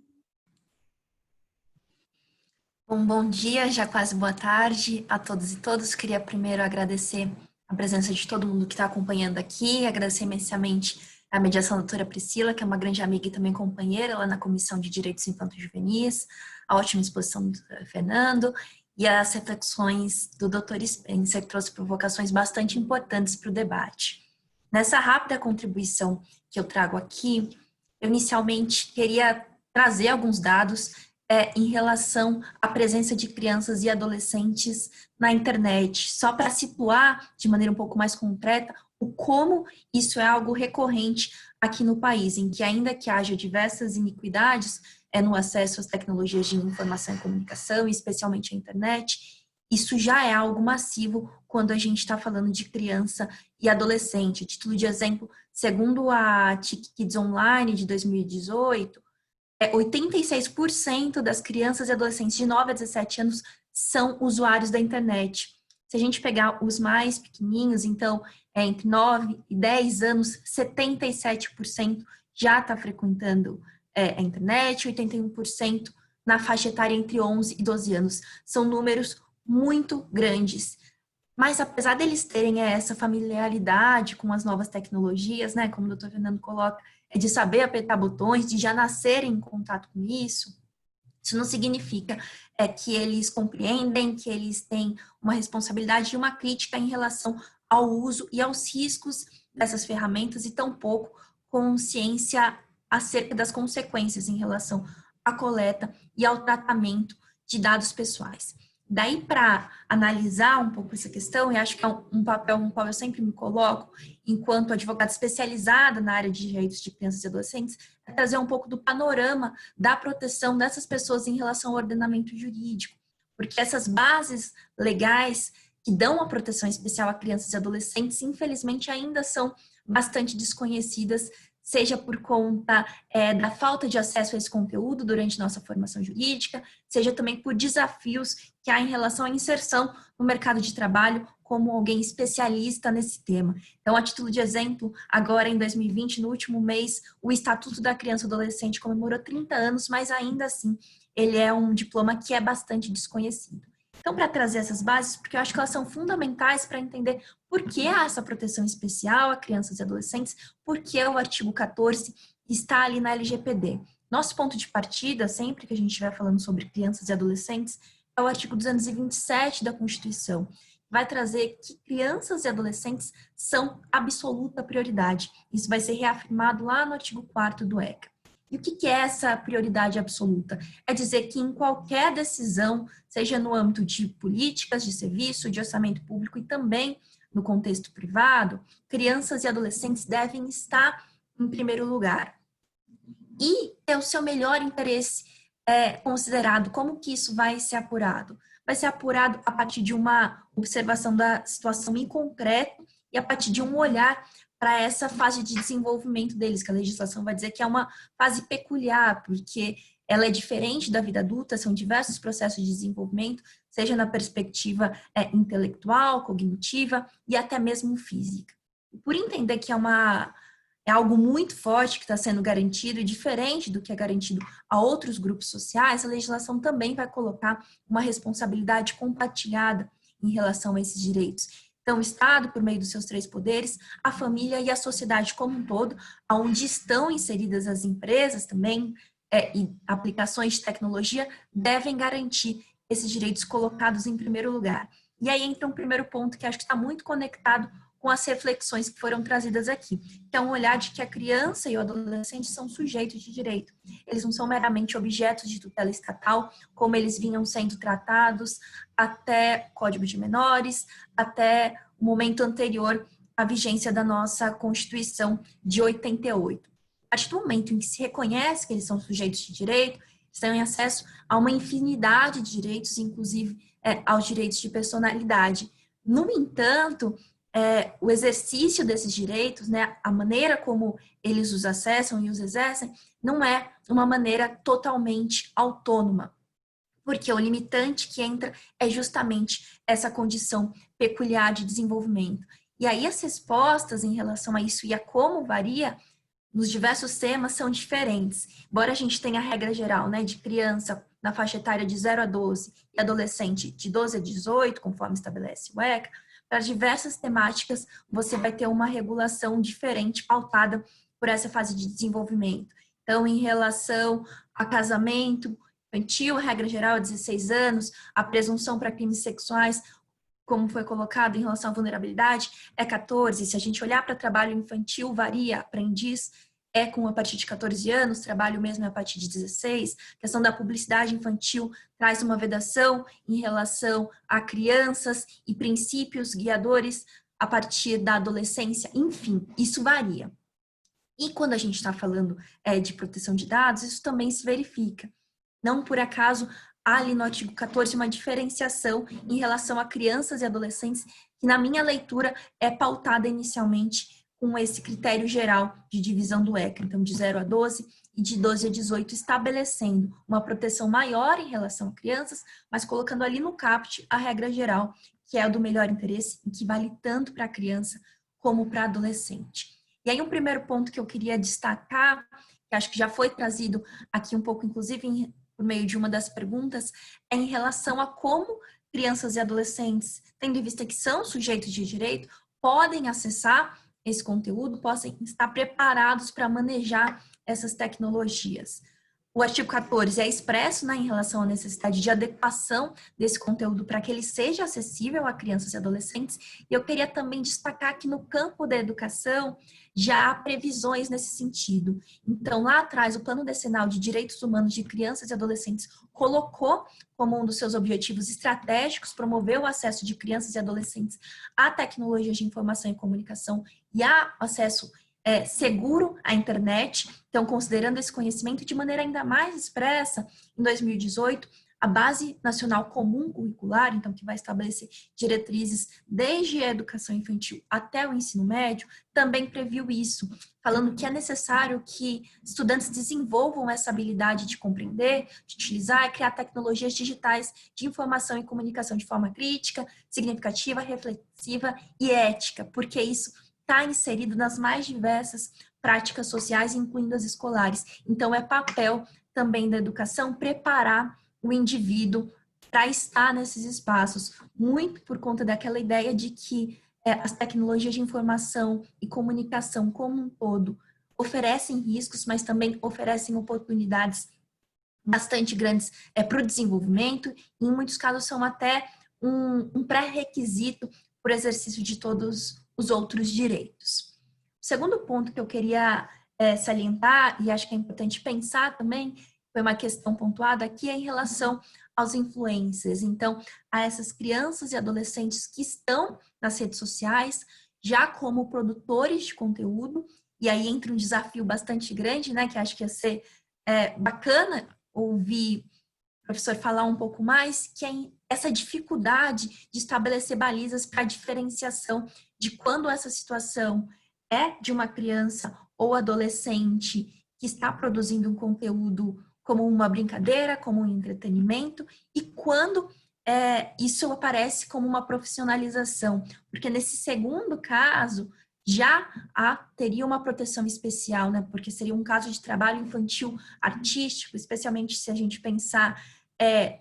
Bom dia, já quase boa tarde a todos e todas. Queria primeiro agradecer a presença de todo mundo que está acompanhando aqui, agradecer imensamente a mediação da doutora Priscila, que é uma grande amiga e também companheira lá na Comissão de Direitos Infantis e Juvenis, a ótima exposição do Fernando e as reflexões do doutor Spencer, que trouxe provocações bastante importantes para o debate. Nessa rápida contribuição que eu trago aqui, eu inicialmente queria trazer alguns dados em relação à presença de crianças e adolescentes na internet, só para situar de maneira um pouco mais concreta o como isso é algo recorrente aqui no país, em que ainda que haja diversas iniquidades no acesso às tecnologias de informação e comunicação, especialmente a internet, isso já é algo massivo quando a gente está falando de criança e adolescente. A título de exemplo, segundo a TIC Kids Online de 2018, 86% das crianças e adolescentes de 9 a 17 anos são usuários da internet. Se a gente pegar os mais pequenininhos, então, entre 9 e 10 anos, 77% já está frequentando a internet, 81% na faixa etária entre 11 e 12 anos. São números muito grandes. Mas apesar deles terem essa familiaridade com as novas tecnologias, né, como o doutor Fernando coloca, de saber apertar botões, de já nascerem em contato com isso não significa que eles compreendem, que eles têm uma responsabilidade e uma crítica em relação ao uso e aos riscos dessas ferramentas e tampouco consciência acerca das consequências em relação à coleta e ao tratamento de dados pessoais. Daí, para analisar um pouco essa questão, e acho que é um papel no qual eu sempre me coloco, enquanto advogada especializada na área de direitos de crianças e adolescentes, é trazer um pouco do panorama da proteção dessas pessoas em relação ao ordenamento jurídico. Porque essas bases legais que dão a proteção especial a crianças e adolescentes, infelizmente, ainda são bastante desconhecidas, seja por conta da falta de acesso a esse conteúdo durante nossa formação jurídica, seja também por desafios que há em relação à inserção no mercado de trabalho como alguém especialista nesse tema. Então, a título de exemplo, agora em 2020, no último mês, o Estatuto da Criança e Adolescente comemorou 30 anos, mas ainda assim, ele é um diploma que é bastante desconhecido. Então, para trazer essas bases, porque eu acho que elas são fundamentais para entender por que há essa proteção especial a crianças e adolescentes, por que o artigo 14 está ali na LGPD. Nosso ponto de partida, sempre que a gente estiver falando sobre crianças e adolescentes, é o artigo 227 da Constituição. Vai trazer que crianças e adolescentes são absoluta prioridade. Isso vai ser reafirmado lá no artigo 4º do ECA. E o que é essa prioridade absoluta? É dizer que em qualquer decisão, seja no âmbito de políticas de serviço, de orçamento público e também no contexto privado, crianças e adolescentes devem estar em primeiro lugar. E ter o seu melhor interesse considerado. Como que isso vai ser apurado? Vai ser apurado a partir de uma observação da situação em concreto e a partir de um olhar para essa fase de desenvolvimento deles, que a legislação vai dizer que é uma fase peculiar, porque ela é diferente da vida adulta, são diversos processos de desenvolvimento, seja na perspectiva intelectual, cognitiva e até mesmo física. Por entender que é algo muito forte que está sendo garantido e diferente do que é garantido a outros grupos sociais, a legislação também vai colocar uma responsabilidade compartilhada em relação a esses direitos. Então, o Estado, por meio dos seus 3 poderes, a família e a sociedade como um todo, onde estão inseridas as empresas também, e aplicações de tecnologia devem garantir esses direitos colocados em primeiro lugar. E aí entra um primeiro ponto que acho que está muito conectado com as reflexões que foram trazidas aqui. Que é um olhar de que a criança e o adolescente são sujeitos de direito. Eles não são meramente objetos de tutela estatal, como eles vinham sendo tratados até Código de Menores, até o momento anterior à vigência da nossa Constituição de 88. A partir do momento em que se reconhece que eles são sujeitos de direito, eles têm acesso a uma infinidade de direitos, inclusive aos direitos de personalidade. No entanto, o exercício desses direitos, né, a maneira como eles os acessam e os exercem, não é uma maneira totalmente autônoma, porque o limitante que entra é justamente essa condição peculiar de desenvolvimento. E aí as respostas em relação a isso e a como varia nos diversos temas são diferentes. Embora a gente tenha a regra geral, né, de criança na faixa etária de 0 a 12 e adolescente de 12 a 18, conforme estabelece o ECA, para diversas temáticas você vai ter uma regulação diferente pautada por essa fase de desenvolvimento. Então, em relação a casamento infantil, a regra geral é 16 anos, a presunção para crimes sexuais, como foi colocado em relação à vulnerabilidade, é 14. Se a gente olhar para trabalho infantil, varia, aprendiz com a partir de 14 anos, trabalho mesmo é a partir de 16. A questão da publicidade infantil traz uma vedação em relação a crianças e princípios guiadores a partir da adolescência. Enfim, isso varia. E quando a gente está falando de proteção de dados, isso também se verifica. Não por acaso, há ali no artigo 14 uma diferenciação em relação a crianças e adolescentes, que na minha leitura é pautada inicialmente com esse critério geral de divisão do ECA, então de 0 a 12 e de 12 a 18, estabelecendo uma proteção maior em relação a crianças, mas colocando ali no caput a regra geral, que é o do melhor interesse, e que vale tanto para a criança como para adolescente. E aí um primeiro ponto que eu queria destacar, que acho que já foi trazido aqui um pouco, inclusive por meio de uma das perguntas, é em relação a como crianças e adolescentes, tendo em vista que são sujeitos de direito, podem acessar esse conteúdo, possam estar preparados para manejar essas tecnologias. O artigo 14 é expresso, né, em relação à necessidade de adequação desse conteúdo para que ele seja acessível a crianças e adolescentes. E eu queria também destacar que no campo da educação já há previsões nesse sentido. Então, lá atrás, o Plano Decenal de Direitos Humanos de Crianças e Adolescentes colocou como um dos seus objetivos estratégicos promover o acesso de crianças e adolescentes a tecnologias de informação e comunicação e a acesso seguro à internet. Então, considerando esse conhecimento de maneira ainda mais expressa, em 2018, a Base Nacional Comum Curricular, então que vai estabelecer diretrizes desde a educação infantil até o ensino médio, também previu isso, falando que é necessário que estudantes desenvolvam essa habilidade de compreender, de utilizar e criar tecnologias digitais de informação e comunicação de forma crítica, significativa, reflexiva e ética, porque isso está inserido nas mais diversas práticas sociais, incluindo as escolares. Então, é papel também da educação preparar o indivíduo para estar nesses espaços, muito por conta daquela ideia de que as tecnologias de informação e comunicação como um todo oferecem riscos, mas também oferecem oportunidades bastante grandes para o desenvolvimento, e em muitos casos são até um pré-requisito para o exercício de todos os outros direitos. O segundo ponto que eu queria salientar, e acho que é importante pensar também, foi uma questão pontuada aqui, é em relação aos influencers. Então, a essas crianças e adolescentes que estão nas redes sociais, já como produtores de conteúdo, e aí entra um desafio bastante grande, né, que acho que ia ser bacana ouvir o professor falar um pouco mais, que é essa dificuldade de estabelecer balizas para a diferenciação de quando essa situação é de uma criança ou adolescente que está produzindo um conteúdo como uma brincadeira, como um entretenimento, e quando isso aparece como uma profissionalização. Porque nesse segundo caso, já teria uma proteção especial, né? Porque seria um caso de trabalho infantil artístico, especialmente se a gente pensar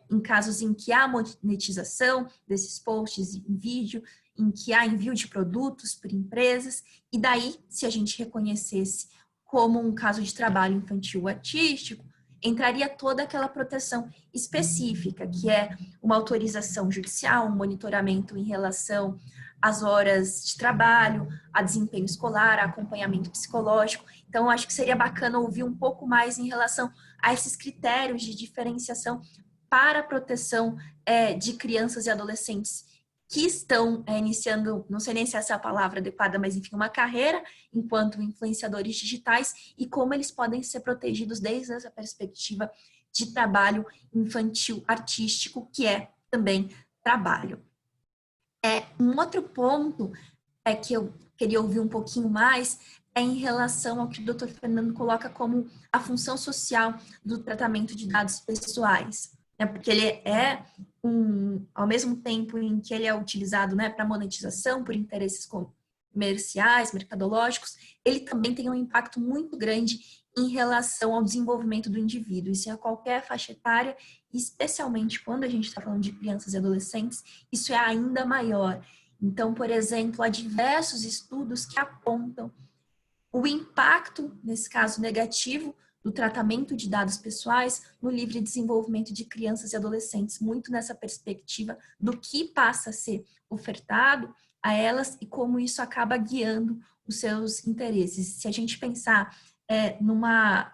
em casos em que há monetização desses posts em vídeo, em que há envio de produtos por empresas, e daí, se a gente reconhecesse como um caso de trabalho infantil artístico, entraria toda aquela proteção específica, que é uma autorização judicial, um monitoramento em relação às horas de trabalho, a desempenho escolar, a acompanhamento psicológico. Então, acho que seria bacana ouvir um pouco mais em relação a esses critérios de diferenciação para a proteção de crianças e adolescentes que estão iniciando, não sei nem se essa é a palavra adequada, mas enfim, uma carreira enquanto influenciadores digitais e como eles podem ser protegidos desde essa perspectiva de trabalho infantil artístico, que é também trabalho. Um outro ponto que eu queria ouvir um pouquinho mais é em relação ao que o Dr. Fernando coloca como a função social do tratamento de dados pessoais. Porque ele ao mesmo tempo em que ele é utilizado para monetização por interesses comerciais, mercadológicos, ele também tem um impacto muito grande em relação ao desenvolvimento do indivíduo. Isso é qualquer faixa etária, especialmente quando a gente está falando de crianças e adolescentes, isso é ainda maior. Então, por exemplo, há diversos estudos que apontam o impacto, nesse caso negativo, do tratamento de dados pessoais no livre desenvolvimento de crianças e adolescentes, muito nessa perspectiva do que passa a ser ofertado a elas e como isso acaba guiando os seus interesses. Se a gente pensar numa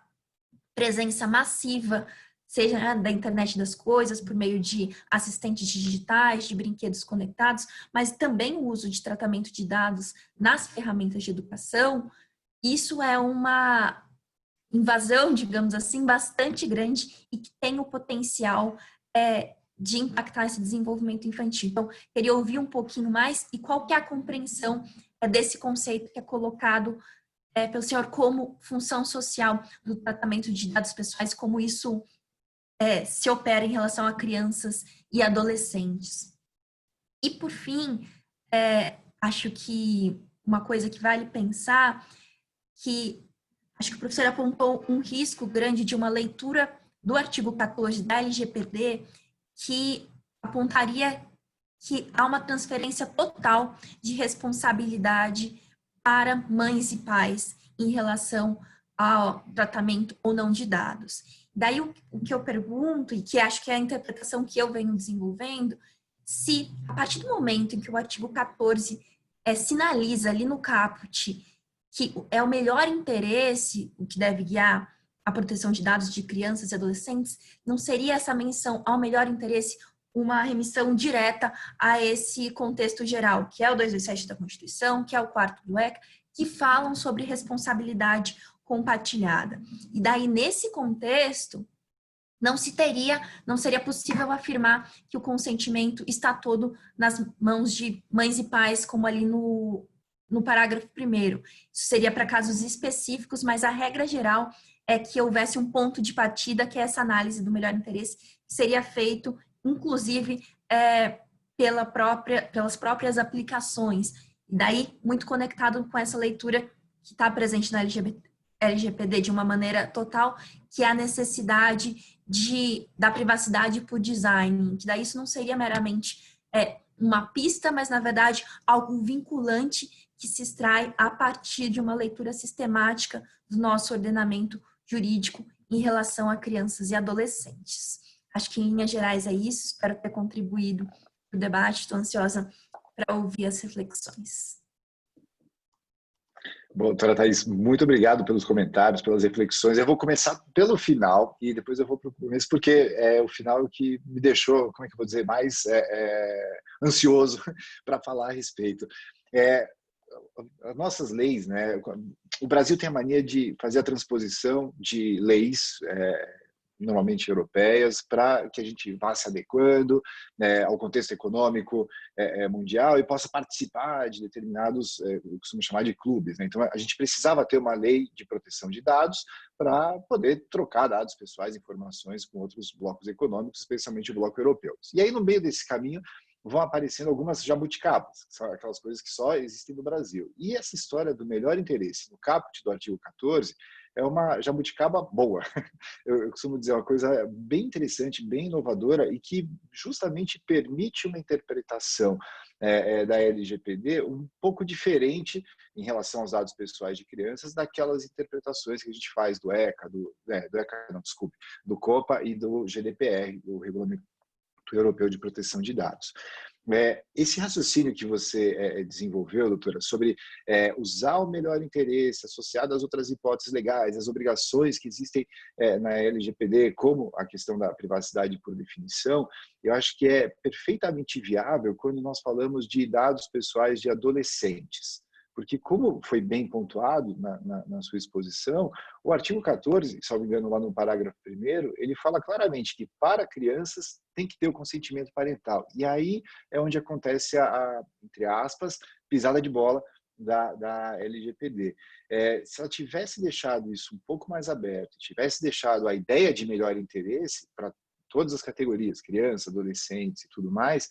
presença massiva, seja da internet das coisas, por meio de assistentes digitais, de brinquedos conectados, mas também o uso de tratamento de dados nas ferramentas de educação, isso é uma invasão, digamos assim, bastante grande e que tem o potencial de impactar esse desenvolvimento infantil. Então, queria ouvir um pouquinho mais e qual que é a compreensão desse conceito que é colocado pelo senhor como função social do tratamento de dados pessoais, como isso se opera em relação a crianças e adolescentes. E, por fim, acho que uma coisa que vale pensar, que acho que o professor apontou um risco grande de uma leitura do artigo 14 da LGPD que apontaria que há uma transferência total de responsabilidade para mães e pais em relação ao tratamento ou não de dados. Daí o que eu pergunto, e que acho que é a interpretação que eu venho desenvolvendo, se a partir do momento em que o artigo 14 sinaliza ali no caput que é o melhor interesse o que deve guiar a proteção de dados de crianças e adolescentes, não seria essa menção ao melhor interesse uma remissão direta a esse contexto geral, que é o 227 da Constituição, que é o 4º do ECA, que falam sobre responsabilidade compartilhada. E daí, nesse contexto, não seria possível afirmar que o consentimento está todo nas mãos de mães e pais, como ali no parágrafo 1º. Isso seria para casos específicos, mas a regra geral é que houvesse um ponto de partida, que é essa análise do melhor interesse, que seria feito, inclusive, pelas próprias aplicações. E daí, muito conectado com essa leitura que está presente na LGPD de uma maneira total, que é a necessidade da privacidade por design, que daí isso não seria meramente uma pista, mas, na verdade, algo vinculante que se extrai a partir de uma leitura sistemática do nosso ordenamento jurídico em relação a crianças e adolescentes. Acho que, em linhas gerais, é isso. Espero ter contribuído para o debate. Estou ansiosa para ouvir as reflexões. Bom, doutora Thaís, muito obrigado pelos comentários, pelas reflexões. Eu vou começar pelo final e depois eu vou para o começo, porque é o final que me deixou, como é que eu vou dizer, mais ansioso para falar a respeito. As nossas leis, né? O Brasil tem a mania de fazer a transposição de leis, normalmente europeias, para que a gente vá se adequando ao contexto econômico mundial e possa participar de determinados, eu costumo chamar de clubes, né? Então, a gente precisava ter uma lei de proteção de dados para poder trocar dados pessoais, informações com outros blocos econômicos, especialmente o bloco europeu. E aí, no meio desse caminho, vão aparecendo algumas jabuticabas, que são aquelas coisas que só existem no Brasil. E essa história do melhor interesse no caput do artigo 14 é uma jabuticaba boa. Eu costumo dizer uma coisa bem interessante, bem inovadora e que justamente permite uma interpretação da LGPD um pouco diferente em relação aos dados pessoais de crianças daquelas interpretações que a gente faz do ECA, do COPA e do GDPR, o Regulamento Europeu de Proteção de Dados. Esse raciocínio que você desenvolveu, doutora, sobre usar o melhor interesse associado às outras hipóteses legais, as obrigações que existem na LGPD, como a questão da privacidade por definição, eu acho que é perfeitamente viável quando nós falamos de dados pessoais de adolescentes. Porque, como foi bem pontuado na sua exposição, o artigo 14, se não me engano, lá no parágrafo 1º, ele fala claramente que para crianças tem que ter o consentimento parental. E aí é onde acontece entre aspas, pisada de bola da LGPD. Se ela tivesse deixado isso um pouco mais aberto, tivesse deixado a ideia de melhor interesse para todas as categorias, crianças, adolescentes e tudo mais,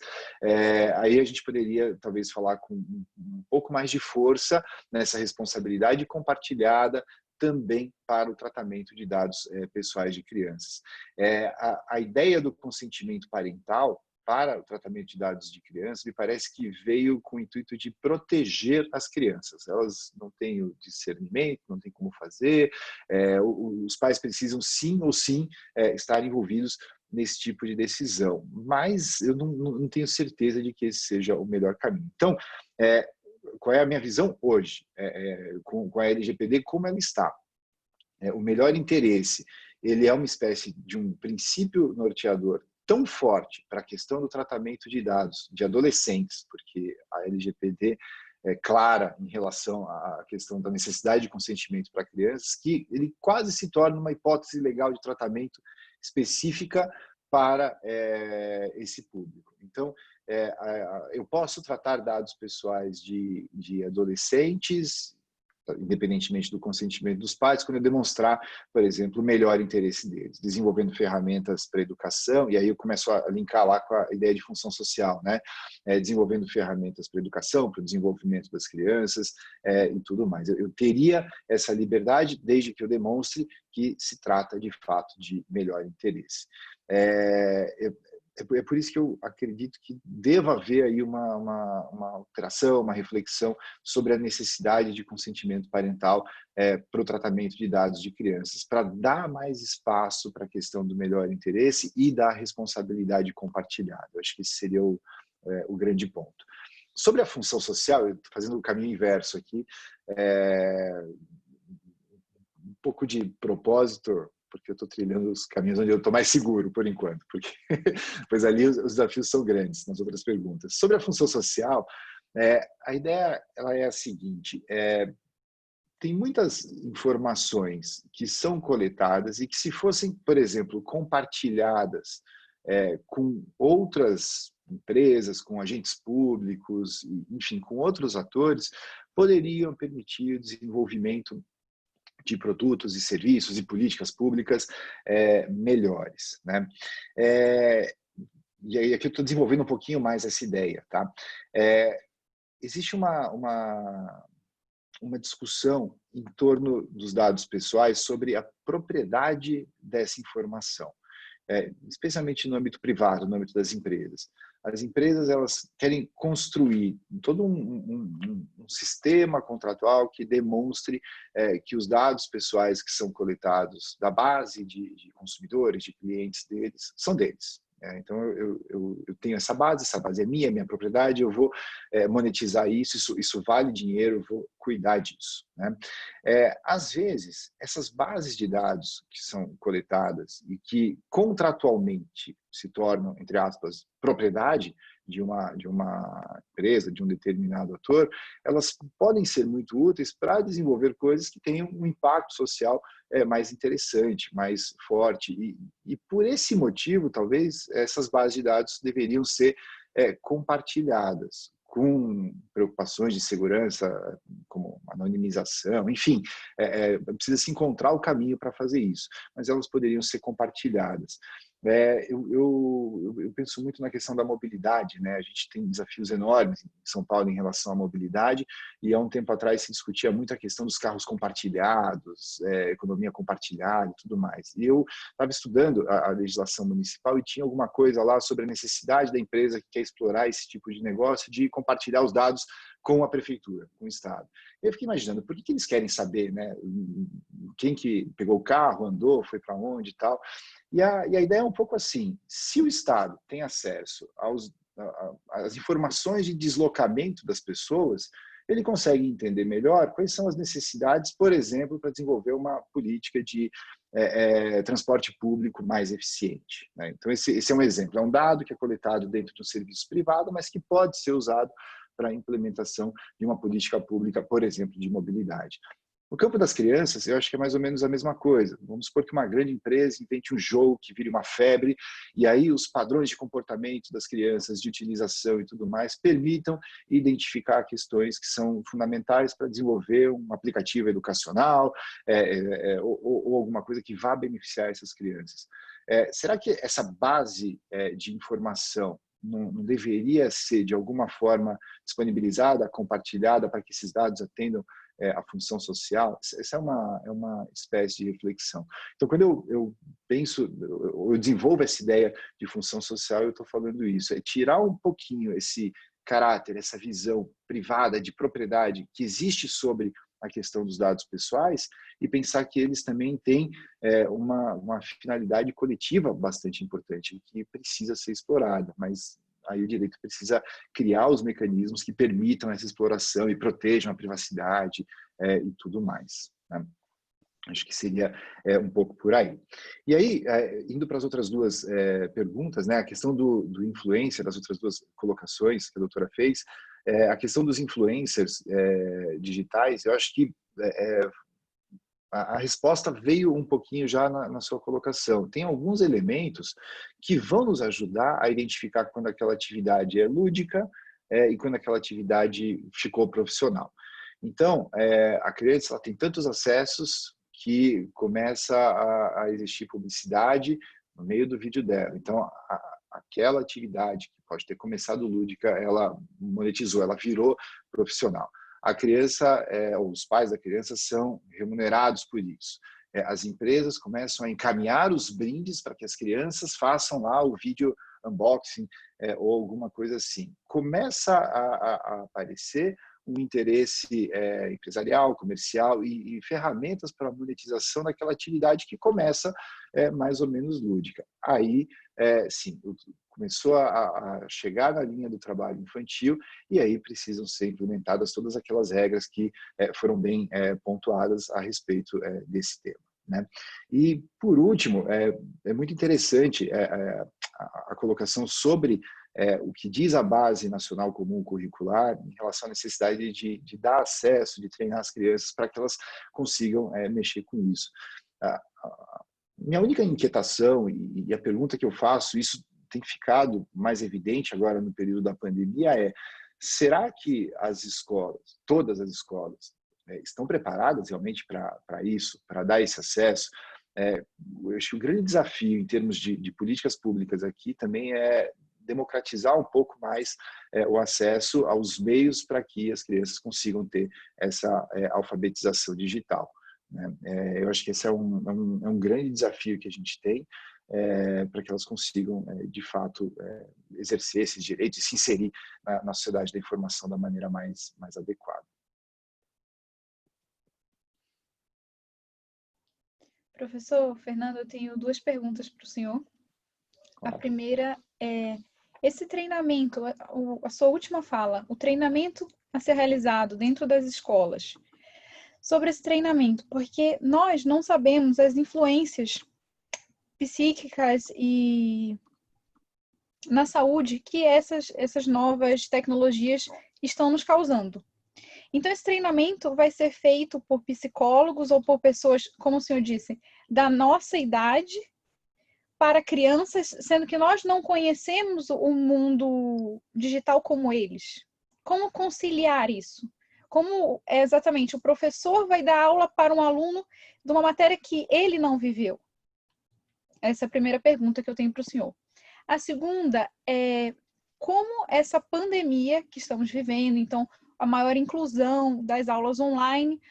aí a gente poderia talvez falar com um pouco mais de força nessa responsabilidade compartilhada também para o tratamento de dados pessoais de crianças. A ideia do consentimento parental para o tratamento de dados de crianças me parece que veio com o intuito de proteger as crianças. Elas não têm o discernimento, não têm como fazer, os pais precisam sim ou sim estar envolvidos nesse tipo de decisão, mas eu não tenho certeza de que esse seja o melhor caminho. Então, qual é a minha visão hoje com a LGPD, como ela está? O melhor interesse, ele é uma espécie de um princípio norteador tão forte para a questão do tratamento de dados de adolescentes, porque a LGPD é clara em relação à questão da necessidade de consentimento para crianças, que ele quase se torna uma hipótese legal de tratamento específica para esse público. Então, eu posso tratar dados pessoais de adolescentes, independentemente do consentimento dos pais, quando eu demonstrar, por exemplo, o melhor interesse deles, desenvolvendo ferramentas para educação, e aí eu começo a linkar lá com a ideia de função social, né? Desenvolvendo ferramentas para educação, para o desenvolvimento das crianças e tudo mais. Eu teria essa liberdade desde que eu demonstre que se trata, de fato, de melhor interesse. É por isso que eu acredito que deva haver aí uma alteração, uma reflexão sobre a necessidade de consentimento parental para o tratamento de dados de crianças, para dar mais espaço para a questão do melhor interesse e da responsabilidade compartilhada. Eu acho que esse seria o grande ponto. Sobre a função social, eu estou fazendo o caminho inverso aqui, um pouco de propósito, porque eu estou trilhando os caminhos onde eu estou mais seguro, por enquanto, porque pois ali os desafios são grandes nas outras perguntas. Sobre a função social, a ideia ela é a seguinte, tem muitas informações que são coletadas e que se fossem, por exemplo, compartilhadas com outras empresas, com agentes públicos, enfim, com outros atores, poderiam permitir o desenvolvimento de produtos e serviços e políticas públicas melhores, né? E aí aqui eu estou desenvolvendo um pouquinho mais essa ideia, tá? Existe uma discussão em torno dos dados pessoais sobre a propriedade dessa informação, especialmente no âmbito privado, no âmbito das empresas. As empresas elas querem construir todo um sistema contratual que demonstre que os dados pessoais que são coletados da base de consumidores, de clientes deles, são deles. Então, eu tenho essa base é minha propriedade, eu vou monetizar isso vale dinheiro, eu vou cuidar disso, né? Às vezes, essas bases de dados que são coletadas e que contratualmente se tornam, entre aspas, propriedade de uma empresa, de um determinado ator, elas podem ser muito úteis para desenvolver coisas que tenham um impacto social mais interessante, mais forte. E por esse motivo, talvez, essas bases de dados deveriam ser compartilhadas, com preocupações de segurança, como anonimização, enfim, precisa se encontrar o caminho para fazer isso, mas elas poderiam ser compartilhadas. Eu penso muito na questão da mobilidade, né? A gente tem desafios enormes em São Paulo em relação à mobilidade, e há um tempo atrás se discutia muito a questão dos carros compartilhados, economia compartilhada e tudo mais. E eu estava estudando a legislação municipal e tinha alguma coisa lá sobre a necessidade da empresa que quer explorar esse tipo de negócio de compartilhar os dados com a prefeitura, com o Estado. Eu fiquei imaginando, por que eles querem saber, né? Quem que pegou o carro, andou, foi para onde e tal. E a ideia é um pouco assim, se o Estado tem acesso às informações de deslocamento das pessoas, ele consegue entender melhor quais são as necessidades, por exemplo, para desenvolver uma política de transporte público mais eficiente, né? Então, esse é um exemplo, é um dado que é coletado dentro de um serviço privado, mas que pode ser usado para a implementação de uma política pública, por exemplo, de mobilidade. No campo das crianças, eu acho que é mais ou menos a mesma coisa. Vamos supor que uma grande empresa invente um jogo que vire uma febre, e aí os padrões de comportamento das crianças, de utilização e tudo mais, permitam identificar questões que são fundamentais para desenvolver um aplicativo educacional ou alguma coisa que vá beneficiar essas crianças. Será que essa base de informação não deveria ser, de alguma forma, disponibilizada, compartilhada, para que esses dados atendam a função social? Essa é uma espécie de reflexão. Então, quando eu penso, eu desenvolvo essa ideia de função social, eu estou falando isso, é tirar um pouquinho esse caráter, essa visão privada de propriedade que existe sobre a questão dos dados pessoais e pensar que eles também têm uma finalidade coletiva bastante importante que precisa ser explorada, mas aí o direito precisa criar os mecanismos que permitam essa exploração e protejam a privacidade e tudo mais, né? Acho que seria um pouco por aí. E aí, indo para as outras duas perguntas, né, a questão do influencer, das outras duas colocações que a doutora fez, a questão dos influencers digitais, eu acho que a resposta veio um pouquinho já na sua colocação. Tem alguns elementos que vão nos ajudar a identificar quando aquela atividade é lúdica e quando aquela atividade ficou profissional. Então, a criança ela tem tantos acessos que começa a existir publicidade no meio do vídeo dela. Então, aquela atividade que pode ter começado lúdica, ela monetizou, ela virou profissional. A criança, os pais da criança são remunerados por isso. As empresas começam a encaminhar os brindes para que as crianças façam lá o vídeo unboxing ou alguma coisa assim. Começa a aparecer um interesse empresarial, comercial e ferramentas para a monetização daquela atividade que começa mais ou menos lúdica. Aí, sim, começou a chegar na linha do trabalho infantil e aí precisam ser implementadas todas aquelas regras que foram bem pontuadas a respeito desse tema, né? E, por último, é muito interessante a colocação sobre o que diz a Base Nacional Comum Curricular em relação à necessidade de dar acesso, de treinar as crianças para que elas consigam mexer com isso. Minha única inquietação e a pergunta que eu faço, isso tem ficado mais evidente agora no período da pandemia, será que as escolas, todas as escolas, estão preparadas realmente para isso, para dar esse acesso? Eu acho que o grande desafio em termos de políticas públicas aqui também é democratizar um pouco mais o acesso aos meios para que as crianças consigam ter essa alfabetização digital, né? Eu acho que esse é um grande desafio que a gente tem para que elas consigam, de fato, exercer esses direitos e se inserir na sociedade da informação da maneira mais adequada. Professor Fernando, eu tenho duas perguntas para o senhor. Claro. A primeira é, esse treinamento, a sua última fala, o treinamento a ser realizado dentro das escolas, sobre esse treinamento, porque nós não sabemos as influências psíquicas e na saúde que essas novas tecnologias estão nos causando. Então, esse treinamento vai ser feito por psicólogos ou por pessoas, como o senhor disse, da nossa idade para crianças, sendo que nós não conhecemos o mundo digital como eles. Como conciliar isso? Como exatamente o professor vai dar aula para um aluno de uma matéria que ele não viveu? Essa é a primeira pergunta que eu tenho para o senhor. A segunda é como essa pandemia que estamos vivendo, então, a maior inclusão das aulas online,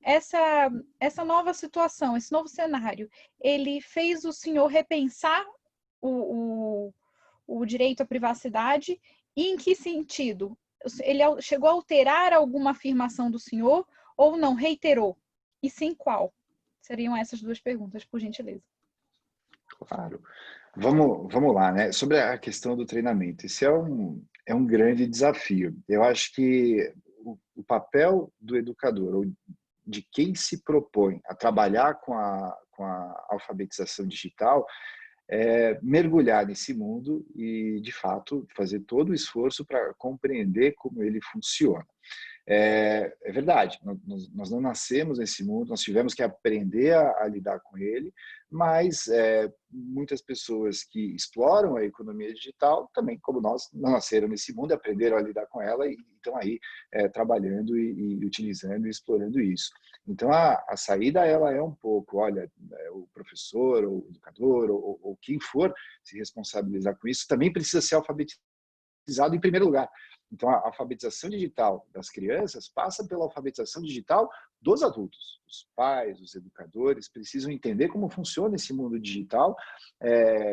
essa nova situação, esse novo cenário, ele fez o senhor repensar o direito à privacidade e em que sentido? Ele chegou a alterar alguma afirmação do senhor ou não? Reiterou? E sim, qual? Seriam essas duas perguntas, por gentileza. Claro. Vamos lá, né? Sobre a questão do treinamento. Esse é um grande desafio. Eu acho que o papel do educador, ou de quem se propõe a trabalhar com a alfabetização digital, é mergulhar nesse mundo e, de fato, fazer todo o esforço para compreender como ele funciona. É verdade, nós não nascemos nesse mundo, nós tivemos que aprender a lidar com ele, mas muitas pessoas que exploram a economia digital também, como nós, não nasceram nesse mundo, aprenderam a lidar com ela e estão aí trabalhando e utilizando e explorando isso. Então, a saída ela é um pouco, olha, o professor, ou o educador, ou quem for se responsabilizar com isso, também precisa ser alfabetizado em primeiro lugar. Então, a alfabetização digital das crianças passa pela alfabetização digital dos adultos. Os pais, os educadores precisam entender como funciona esse mundo digital,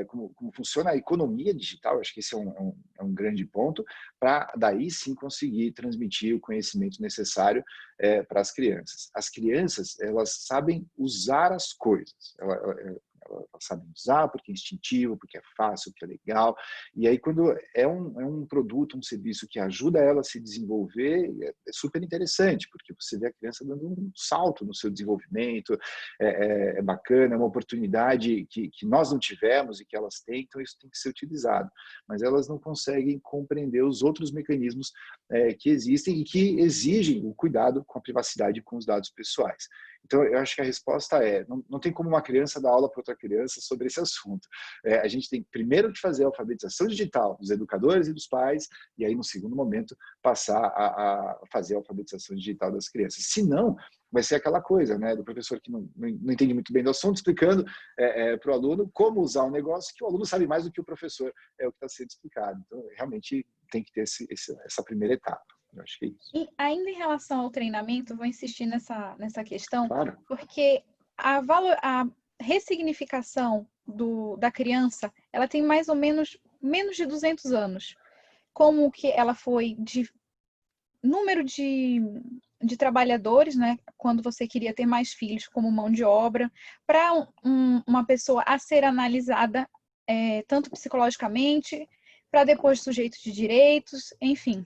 como funciona a economia digital. Acho que esse é um grande ponto, para daí sim conseguir transmitir o conhecimento necessário para as crianças. As crianças, elas sabem usar as coisas. Elas sabem usar porque é instintivo, porque é fácil, porque é legal. E aí, quando é um produto, um serviço que ajuda ela a se desenvolver, é super interessante, porque você vê a criança dando um salto no seu desenvolvimento, é bacana, é uma oportunidade que nós não tivemos e que elas têm, então isso tem que ser utilizado. Mas elas não conseguem compreender os outros mecanismos que existem e que exigem o cuidado com a privacidade e com os dados pessoais. Então, eu acho que a resposta não tem como uma criança dar aula para outra criança sobre esse assunto. A gente tem primeiro que fazer a alfabetização digital dos educadores e dos pais, e aí, no segundo momento, passar a fazer a alfabetização digital das crianças. Se não, vai ser aquela coisa, né, do professor que não entende muito bem do assunto, explicando para o aluno como usar um negócio que o aluno sabe mais do que o professor é o que está sendo explicado. Então, realmente, tem que ter essa primeira etapa. Eu acho que é isso. E ainda em relação ao treinamento, vou insistir nessa questão, Claro. porque a ressignificação da criança, ela tem mais ou menos de 200 anos. Como que ela foi de número de trabalhadores, né? Quando você queria ter mais filhos como mão de obra, para uma pessoa a ser analisada tanto psicologicamente, para depois sujeito de direitos, enfim.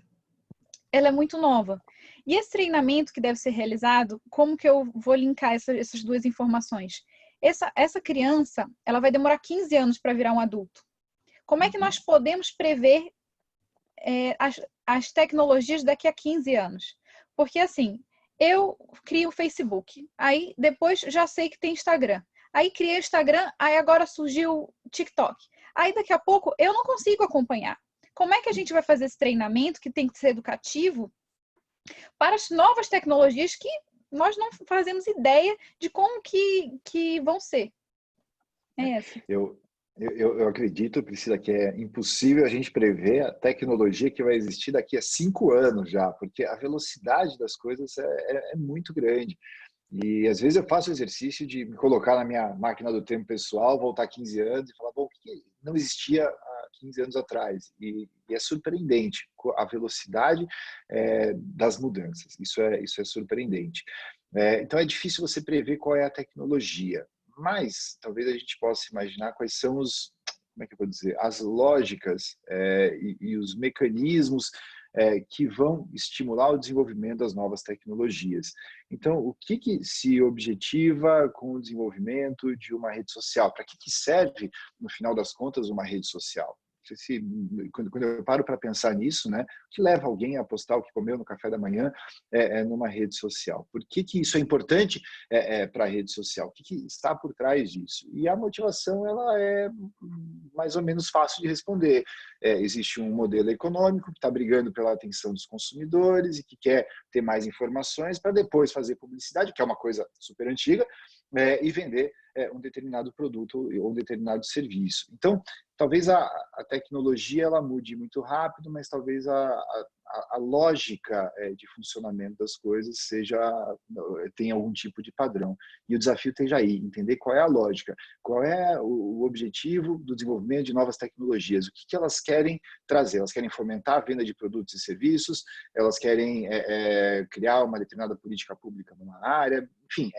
Ela é muito nova. E esse treinamento que deve ser realizado, como que eu vou linkar essas duas informações? Essa criança, ela vai demorar 15 anos para virar um adulto. Como é que nós podemos prever as tecnologias daqui a 15 anos? Porque, assim, eu crio o Facebook, aí depois já sei que tem Instagram. Aí criei o Instagram, aí agora surgiu o TikTok. Aí daqui a pouco eu não consigo acompanhar. Como é que a gente vai fazer esse treinamento, que tem que ser educativo, para as novas tecnologias que nós não fazemos ideia de como que vão ser? É essa. Eu acredito, Priscila, que é impossível a gente prever a tecnologia que vai existir daqui a 5 anos já, porque a velocidade das coisas é muito grande. E às vezes eu faço o exercício de me colocar na minha máquina do tempo pessoal, voltar 15 anos e falar, bom, o que não existia há 15 anos atrás? E é surpreendente a velocidade das mudanças. Isso é surpreendente. Então é difícil você prever qual é a tecnologia, mas talvez a gente possa imaginar quais são como é que eu vou dizer, as lógicas e os mecanismos que vão estimular o desenvolvimento das novas tecnologias. Então, o que se objetiva com o desenvolvimento de uma rede social? Para que serve, no final das contas, uma rede social? Quando eu paro para pensar nisso, né, o que leva alguém a postar o que comeu no café da manhã numa rede social? Por que isso é importante para a rede social? O que está por trás disso? E a motivação ela é mais ou menos fácil de responder. Existe um modelo econômico que está brigando pela atenção dos consumidores e que quer ter mais informações para depois fazer publicidade, que é uma coisa super antiga, e vender um determinado produto ou um determinado serviço. Então, talvez a tecnologia ela mude muito rápido, mas talvez a lógica de funcionamento das coisas tenha algum tipo de padrão. E o desafio esteja aí, entender qual é a lógica, qual é o objetivo do desenvolvimento de novas tecnologias, o que elas querem trazer. Elas querem fomentar a venda de produtos e serviços, elas querem criar uma determinada política pública numa área, enfim,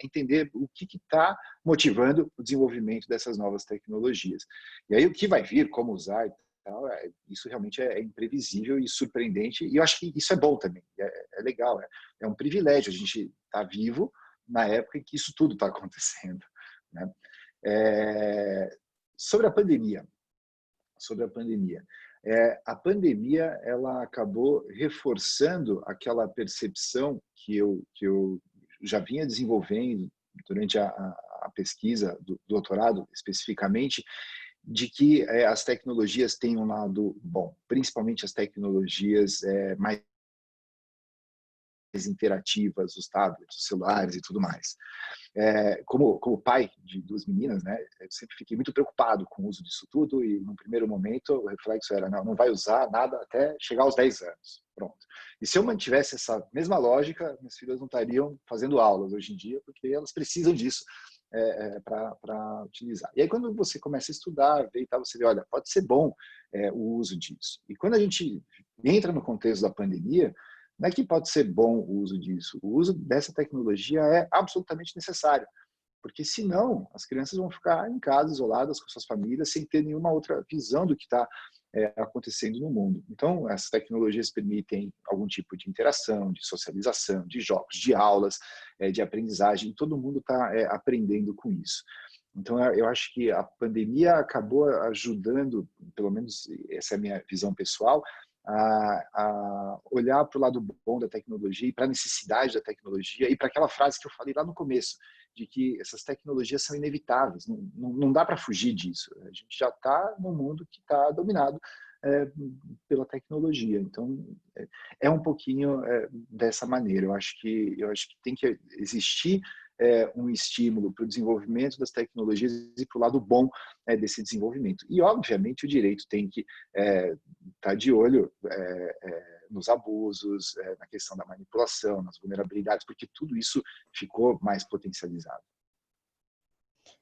entender o que está motivando o desenvolvimento dessas novas tecnologias. E aí o que vai vir, como usar e tal, isso realmente é imprevisível e surpreendente, e eu acho que isso é bom também, é legal, é um privilégio a gente estar vivo na época em que isso tudo está acontecendo, né? Sobre a pandemia, a pandemia ela acabou reforçando aquela percepção que eu já vinha desenvolvendo durante a pesquisa do doutorado, especificamente, de que as tecnologias têm um lado bom, principalmente as tecnologias mais interativas, os tablets, os celulares e tudo mais. Como pai de duas meninas, né, eu sempre fiquei muito preocupado com o uso disso tudo e, no primeiro momento, o reflexo era não vai usar nada até chegar aos 10 anos. Pronto. E se eu mantivesse essa mesma lógica, minhas filhas não estariam fazendo aulas hoje em dia, porque elas precisam disso para utilizar. E aí, quando você começa a estudar, ver e tal, você vê, olha, pode ser bom o uso disso. E quando a gente entra no contexto da pandemia, não é que pode ser bom o uso disso. O uso dessa tecnologia é absolutamente necessário, porque senão as crianças vão ficar em casa, isoladas com suas famílias, sem ter nenhuma outra visão do que está acontecendo no mundo. Então, essas tecnologias permitem algum tipo de interação, de socialização, de jogos, de aulas, de aprendizagem. Todo mundo está aprendendo com isso. Então, eu acho que a pandemia acabou ajudando, pelo menos essa é a minha visão pessoal, a olhar para o lado bom da tecnologia e para a necessidade da tecnologia e para aquela frase que eu falei lá no começo, de que essas tecnologias são inevitáveis, não dá para fugir disso. A gente já está num mundo que está dominado pela tecnologia. Então, é um pouquinho dessa maneira. Eu acho que tem que existir um estímulo para o desenvolvimento das tecnologias e para o lado bom desse desenvolvimento. E, obviamente, o direito tem que estar de olho nos abusos, na questão da manipulação, nas vulnerabilidades, porque tudo isso ficou mais potencializado.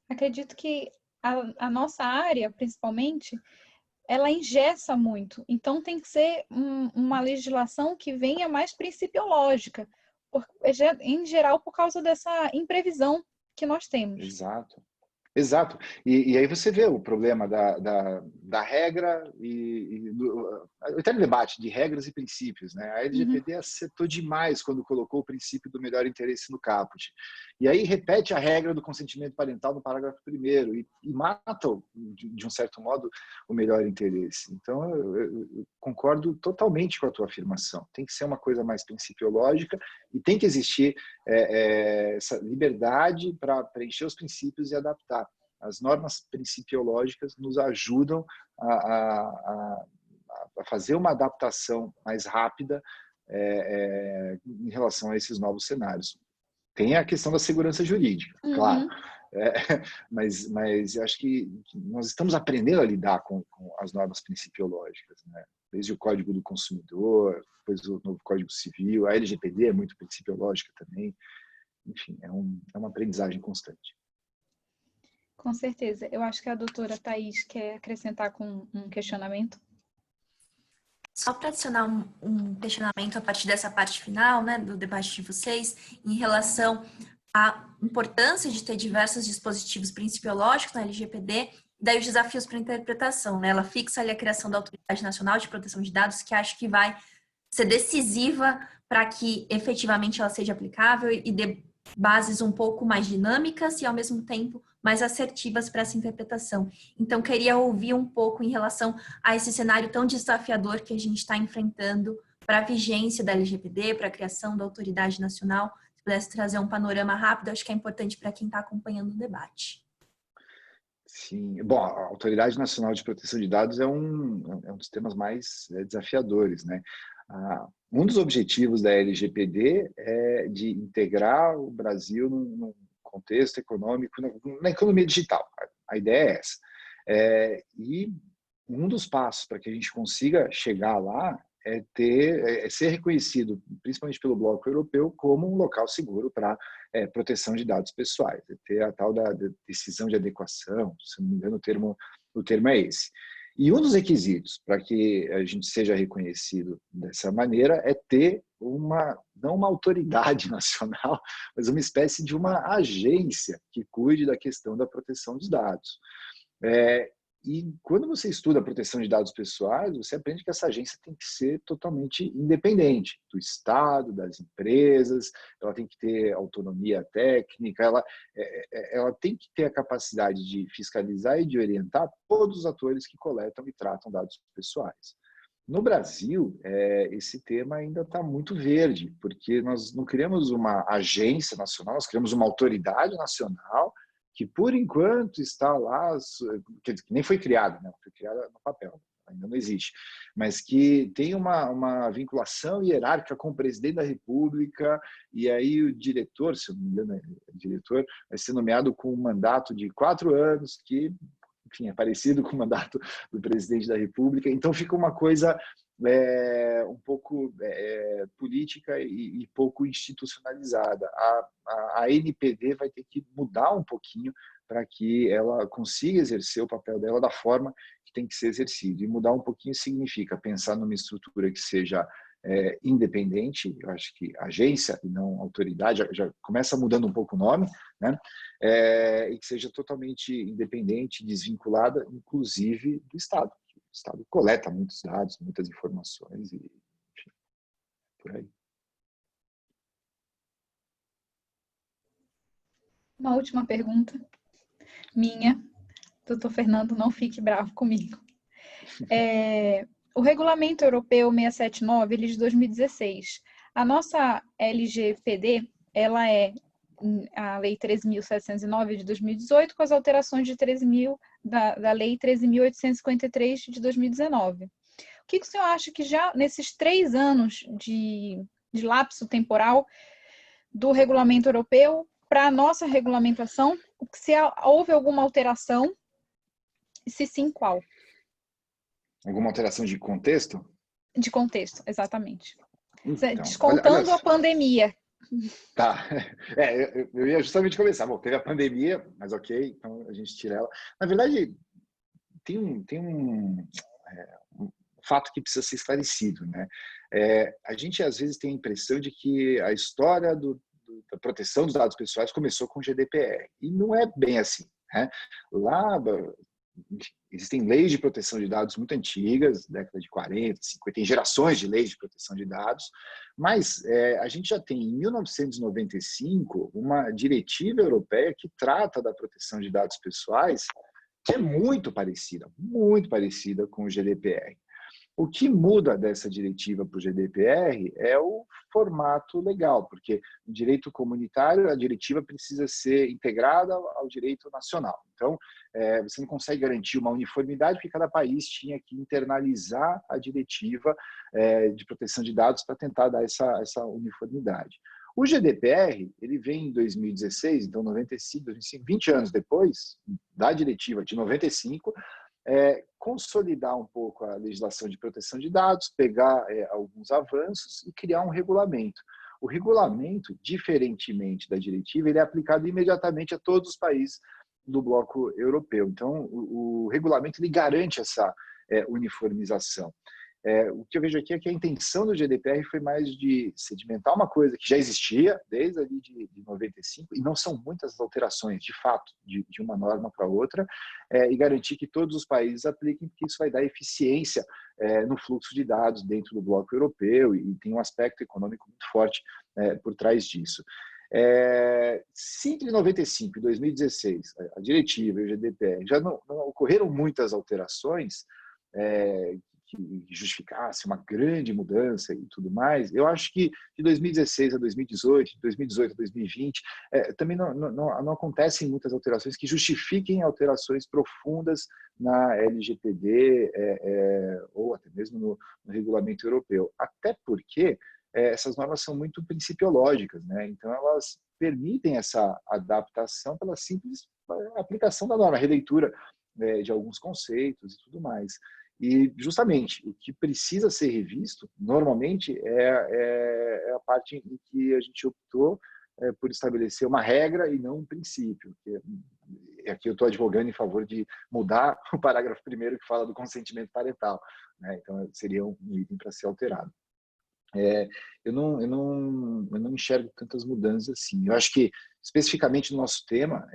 Acredito que a nossa área, principalmente, ela engessa muito. Então, tem que ser uma legislação que venha mais principiológica, em geral, por causa dessa imprevisão que nós temos. Exato. Exato. E aí você vê o problema da regra o eterno debate de regras e princípios, né? A LGPD acertou demais quando colocou o princípio do melhor interesse no caput. E aí repete a regra do consentimento parental no parágrafo 1º e mata, de um certo modo, o melhor interesse. Então, eu concordo totalmente com a tua afirmação. Tem que ser uma coisa mais principiológica e tem que existir essa liberdade para preencher os princípios e adaptar. As normas principiológicas nos ajudam a fazer uma adaptação mais rápida em relação a esses novos cenários. Tem a questão da segurança jurídica, claro, mas eu acho que nós estamos aprendendo a lidar com as normas principiológicas, né? Desde o Código do Consumidor, depois o novo Código Civil, a LGPD é muito principiológica também. Enfim, é uma aprendizagem constante. Com certeza. Eu acho que a doutora Thaís quer acrescentar com um questionamento. Só para adicionar um questionamento a partir dessa parte final, né, do debate de vocês, em relação à importância de ter diversos dispositivos principiológicos na LGPD, daí os desafios para interpretação, né? Ela fixa ali a criação da Autoridade Nacional de Proteção de Dados, que acho que vai ser decisiva para que efetivamente ela seja aplicável e dê bases um pouco mais dinâmicas e, ao mesmo tempo, mais assertivas para essa interpretação. Então, queria ouvir um pouco em relação a esse cenário tão desafiador que a gente está enfrentando para a vigência da LGPD, para a criação da Autoridade Nacional. Se pudesse trazer um panorama rápido, acho que é importante para quem está acompanhando o debate. Sim, bom, a Autoridade Nacional de Proteção de Dados é um dos temas mais desafiadores, né? Um dos objetivos da LGPD é de integrar o Brasil num contexto econômico, na economia digital. A ideia é essa. E um dos passos para que a gente consiga chegar lá é ser reconhecido, principalmente pelo Bloco Europeu, como um local seguro para proteção de dados pessoais. Ter a tal da decisão de adequação, se não me engano, o termo é esse. E um dos requisitos para que a gente seja reconhecido dessa maneira é ter não uma autoridade nacional, mas uma espécie de uma agência que cuide da questão da proteção dos dados. E quando você estuda a proteção de dados pessoais, você aprende que essa agência tem que ser totalmente independente do Estado, das empresas, ela tem que ter autonomia técnica, ela tem que ter a capacidade de fiscalizar e de orientar todos os atores que coletam e tratam dados pessoais. No Brasil, esse tema ainda está muito verde, porque nós não criamos uma agência nacional, nós criamos uma autoridade nacional que, por enquanto, está lá, que nem foi criada, né? Foi criada no papel, ainda não existe, mas que tem uma vinculação hierárquica com o presidente da República, e aí o diretor, se eu não me engano, diretor, vai ser nomeado com um mandato de 4 anos, que, enfim, é parecido com o mandato do presidente da República, então fica uma coisa um pouco política e pouco institucionalizada. A NPD vai ter que mudar um pouquinho para que ela consiga exercer o papel dela da forma que tem que ser exercido. E mudar um pouquinho significa pensar numa estrutura que seja independente, eu acho que agência e não autoridade, já começa mudando um pouco o nome, né? E que seja totalmente independente, desvinculada, inclusive do Estado. O Estado coleta muitos dados, muitas informações, e enfim, por aí. Uma última pergunta minha. Doutor Fernando, não fique bravo comigo. O Regulamento Europeu 679, ele é de 2016. A nossa LGPD, ela é a Lei 13.709 de 2018, com as alterações de 13.000 da Lei 13.853 de 2019. O que o senhor acha que já nesses 3 anos de lapso temporal do Regulamento Europeu para a nossa regulamentação, se houve alguma alteração, e se sim, qual? Alguma alteração de contexto? De contexto, exatamente. Então, descontando a pandemia. Tá, eu ia justamente começar. Bom, teve a pandemia, mas ok, então a gente tira ela. Na verdade, tem um fato que precisa ser esclarecido, né? A gente às vezes tem a impressão de que a história da proteção dos dados pessoais começou com o GDPR, e não é bem assim, né? Lá existem leis de proteção de dados muito antigas, década de 40, 50, tem gerações de leis de proteção de dados, mas a gente já tem, em 1995, uma diretiva europeia que trata da proteção de dados pessoais, que é muito parecida com o GDPR. O que muda dessa diretiva para o GDPR é o formato legal, porque no direito comunitário a diretiva precisa ser integrada ao direito nacional. Então, você não consegue garantir uma uniformidade, porque cada país tinha que internalizar a diretiva de proteção de dados para tentar dar essa uniformidade. O GDPR, ele vem em 2016, então 95, 2005, 20 anos depois da diretiva de 95, consolidar um pouco a legislação de proteção de dados, pegar alguns avanços e criar um regulamento. O regulamento, diferentemente da diretiva, ele é aplicado imediatamente a todos os países do bloco europeu. Então, o regulamento ele garante essa uniformização. O que eu vejo aqui é que a intenção do GDPR foi mais de sedimentar uma coisa que já existia desde ali de 95, e não são muitas alterações, de fato, de uma norma para outra, e garantir que todos os países apliquem, porque isso vai dar eficiência no fluxo de dados dentro do bloco europeu, e tem um aspecto econômico muito forte por trás disso. Se entre 95 e 2016, a diretiva e o GDPR já não ocorreram muitas alterações, que justificasse uma grande mudança e tudo mais, eu acho que de 2016 a 2018, de 2018 a 2020, também não acontecem muitas alterações que justifiquem alterações profundas na LGPD ou até mesmo no regulamento europeu. Até porque essas normas são muito principiológicas, né? Então, elas permitem essa adaptação pela simples aplicação da norma, a releitura de alguns conceitos e tudo mais. E, justamente, o que precisa ser revisto, normalmente, é a parte em que a gente optou por estabelecer uma regra e não um princípio. Aqui eu estou advogando em favor de mudar o parágrafo 1º que fala do consentimento parental, né? Então, seria um item para ser alterado. Eu não enxergo tantas mudanças assim. Eu acho que, especificamente no nosso tema,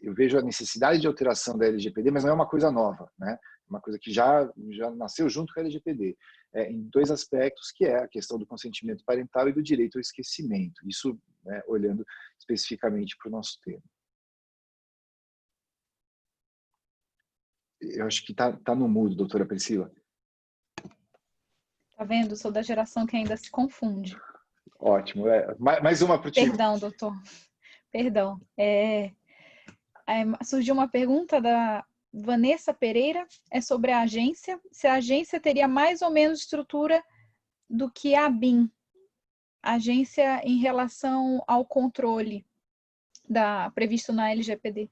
eu vejo a necessidade de alteração da LGPD, mas não é uma coisa nova, né? Uma coisa que já nasceu junto com a LGPD, em 2 aspectos, que é a questão do consentimento parental e do direito ao esquecimento. Isso, né, olhando especificamente para o nosso tema. Eu acho que tá no mudo, doutora Priscila. Tá vendo? Sou da geração que ainda se confunde. Ótimo. Mais uma para o time. Perdão, doutor. Perdão. Surgiu uma pergunta da Vanessa Pereira, é sobre a agência. Se a agência teria mais ou menos estrutura do que a ABIN, agência em relação ao controle previsto na LGPD.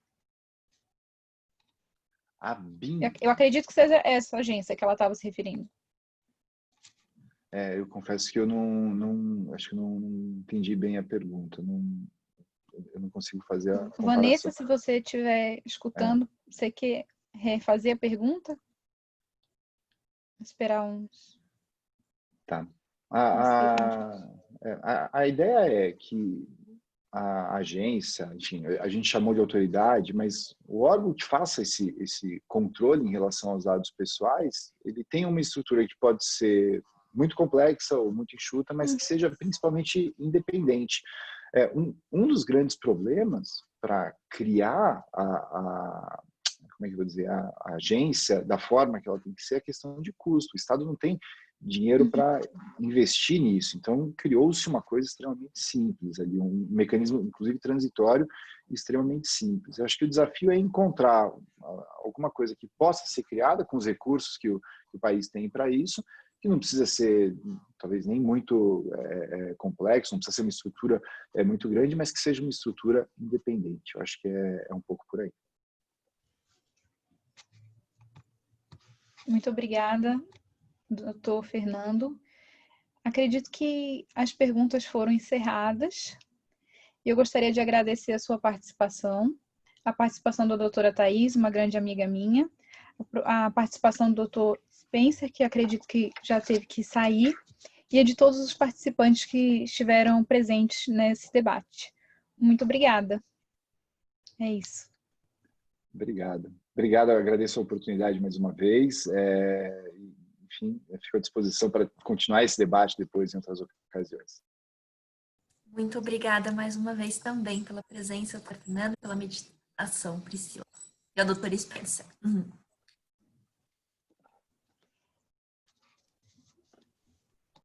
ABIN? Eu acredito que seja essa agência que ela estava se referindo. Eu confesso que eu acho que não entendi bem a pergunta. Eu não consigo fazer a comparação. Vanessa, se você estiver escutando, você quer refazer a pergunta? Vou esperar uns... Tá. A ideia é que a agência, enfim, a gente chamou de autoridade, mas o órgão que faça esse controle em relação aos dados pessoais, ele tem uma estrutura que pode ser muito complexa ou muito enxuta, mas que seja principalmente independente. Um dos grandes problemas para criar como é que eu vou dizer, a agência da forma que ela tem que ser, é a questão de custo. O Estado não tem dinheiro para investir nisso. Então, criou-se uma coisa extremamente simples, ali, um mecanismo, inclusive transitório, extremamente simples. Eu acho que o desafio é encontrar alguma coisa que possa ser criada com os recursos que o país tem para isso, que não precisa ser, talvez, nem muito complexo, não precisa ser uma estrutura muito grande, mas que seja uma estrutura independente. Eu acho que é um pouco por aí. Muito obrigada, doutor Fernando. Acredito que as perguntas foram encerradas. Eu gostaria de agradecer a sua participação, a participação da doutora Thais, uma grande amiga minha, a participação do doutor Spencer, que acredito que já teve que sair, e a de todos os participantes que estiveram presentes nesse debate. Muito obrigada. É isso. Obrigado. Obrigado, eu agradeço a oportunidade mais uma vez. Enfim, eu fico à disposição para continuar esse debate depois em outras ocasiões. Muito obrigada mais uma vez também pela presença, doutor Fernando, pela meditação, Priscila. E a doutora Spencer.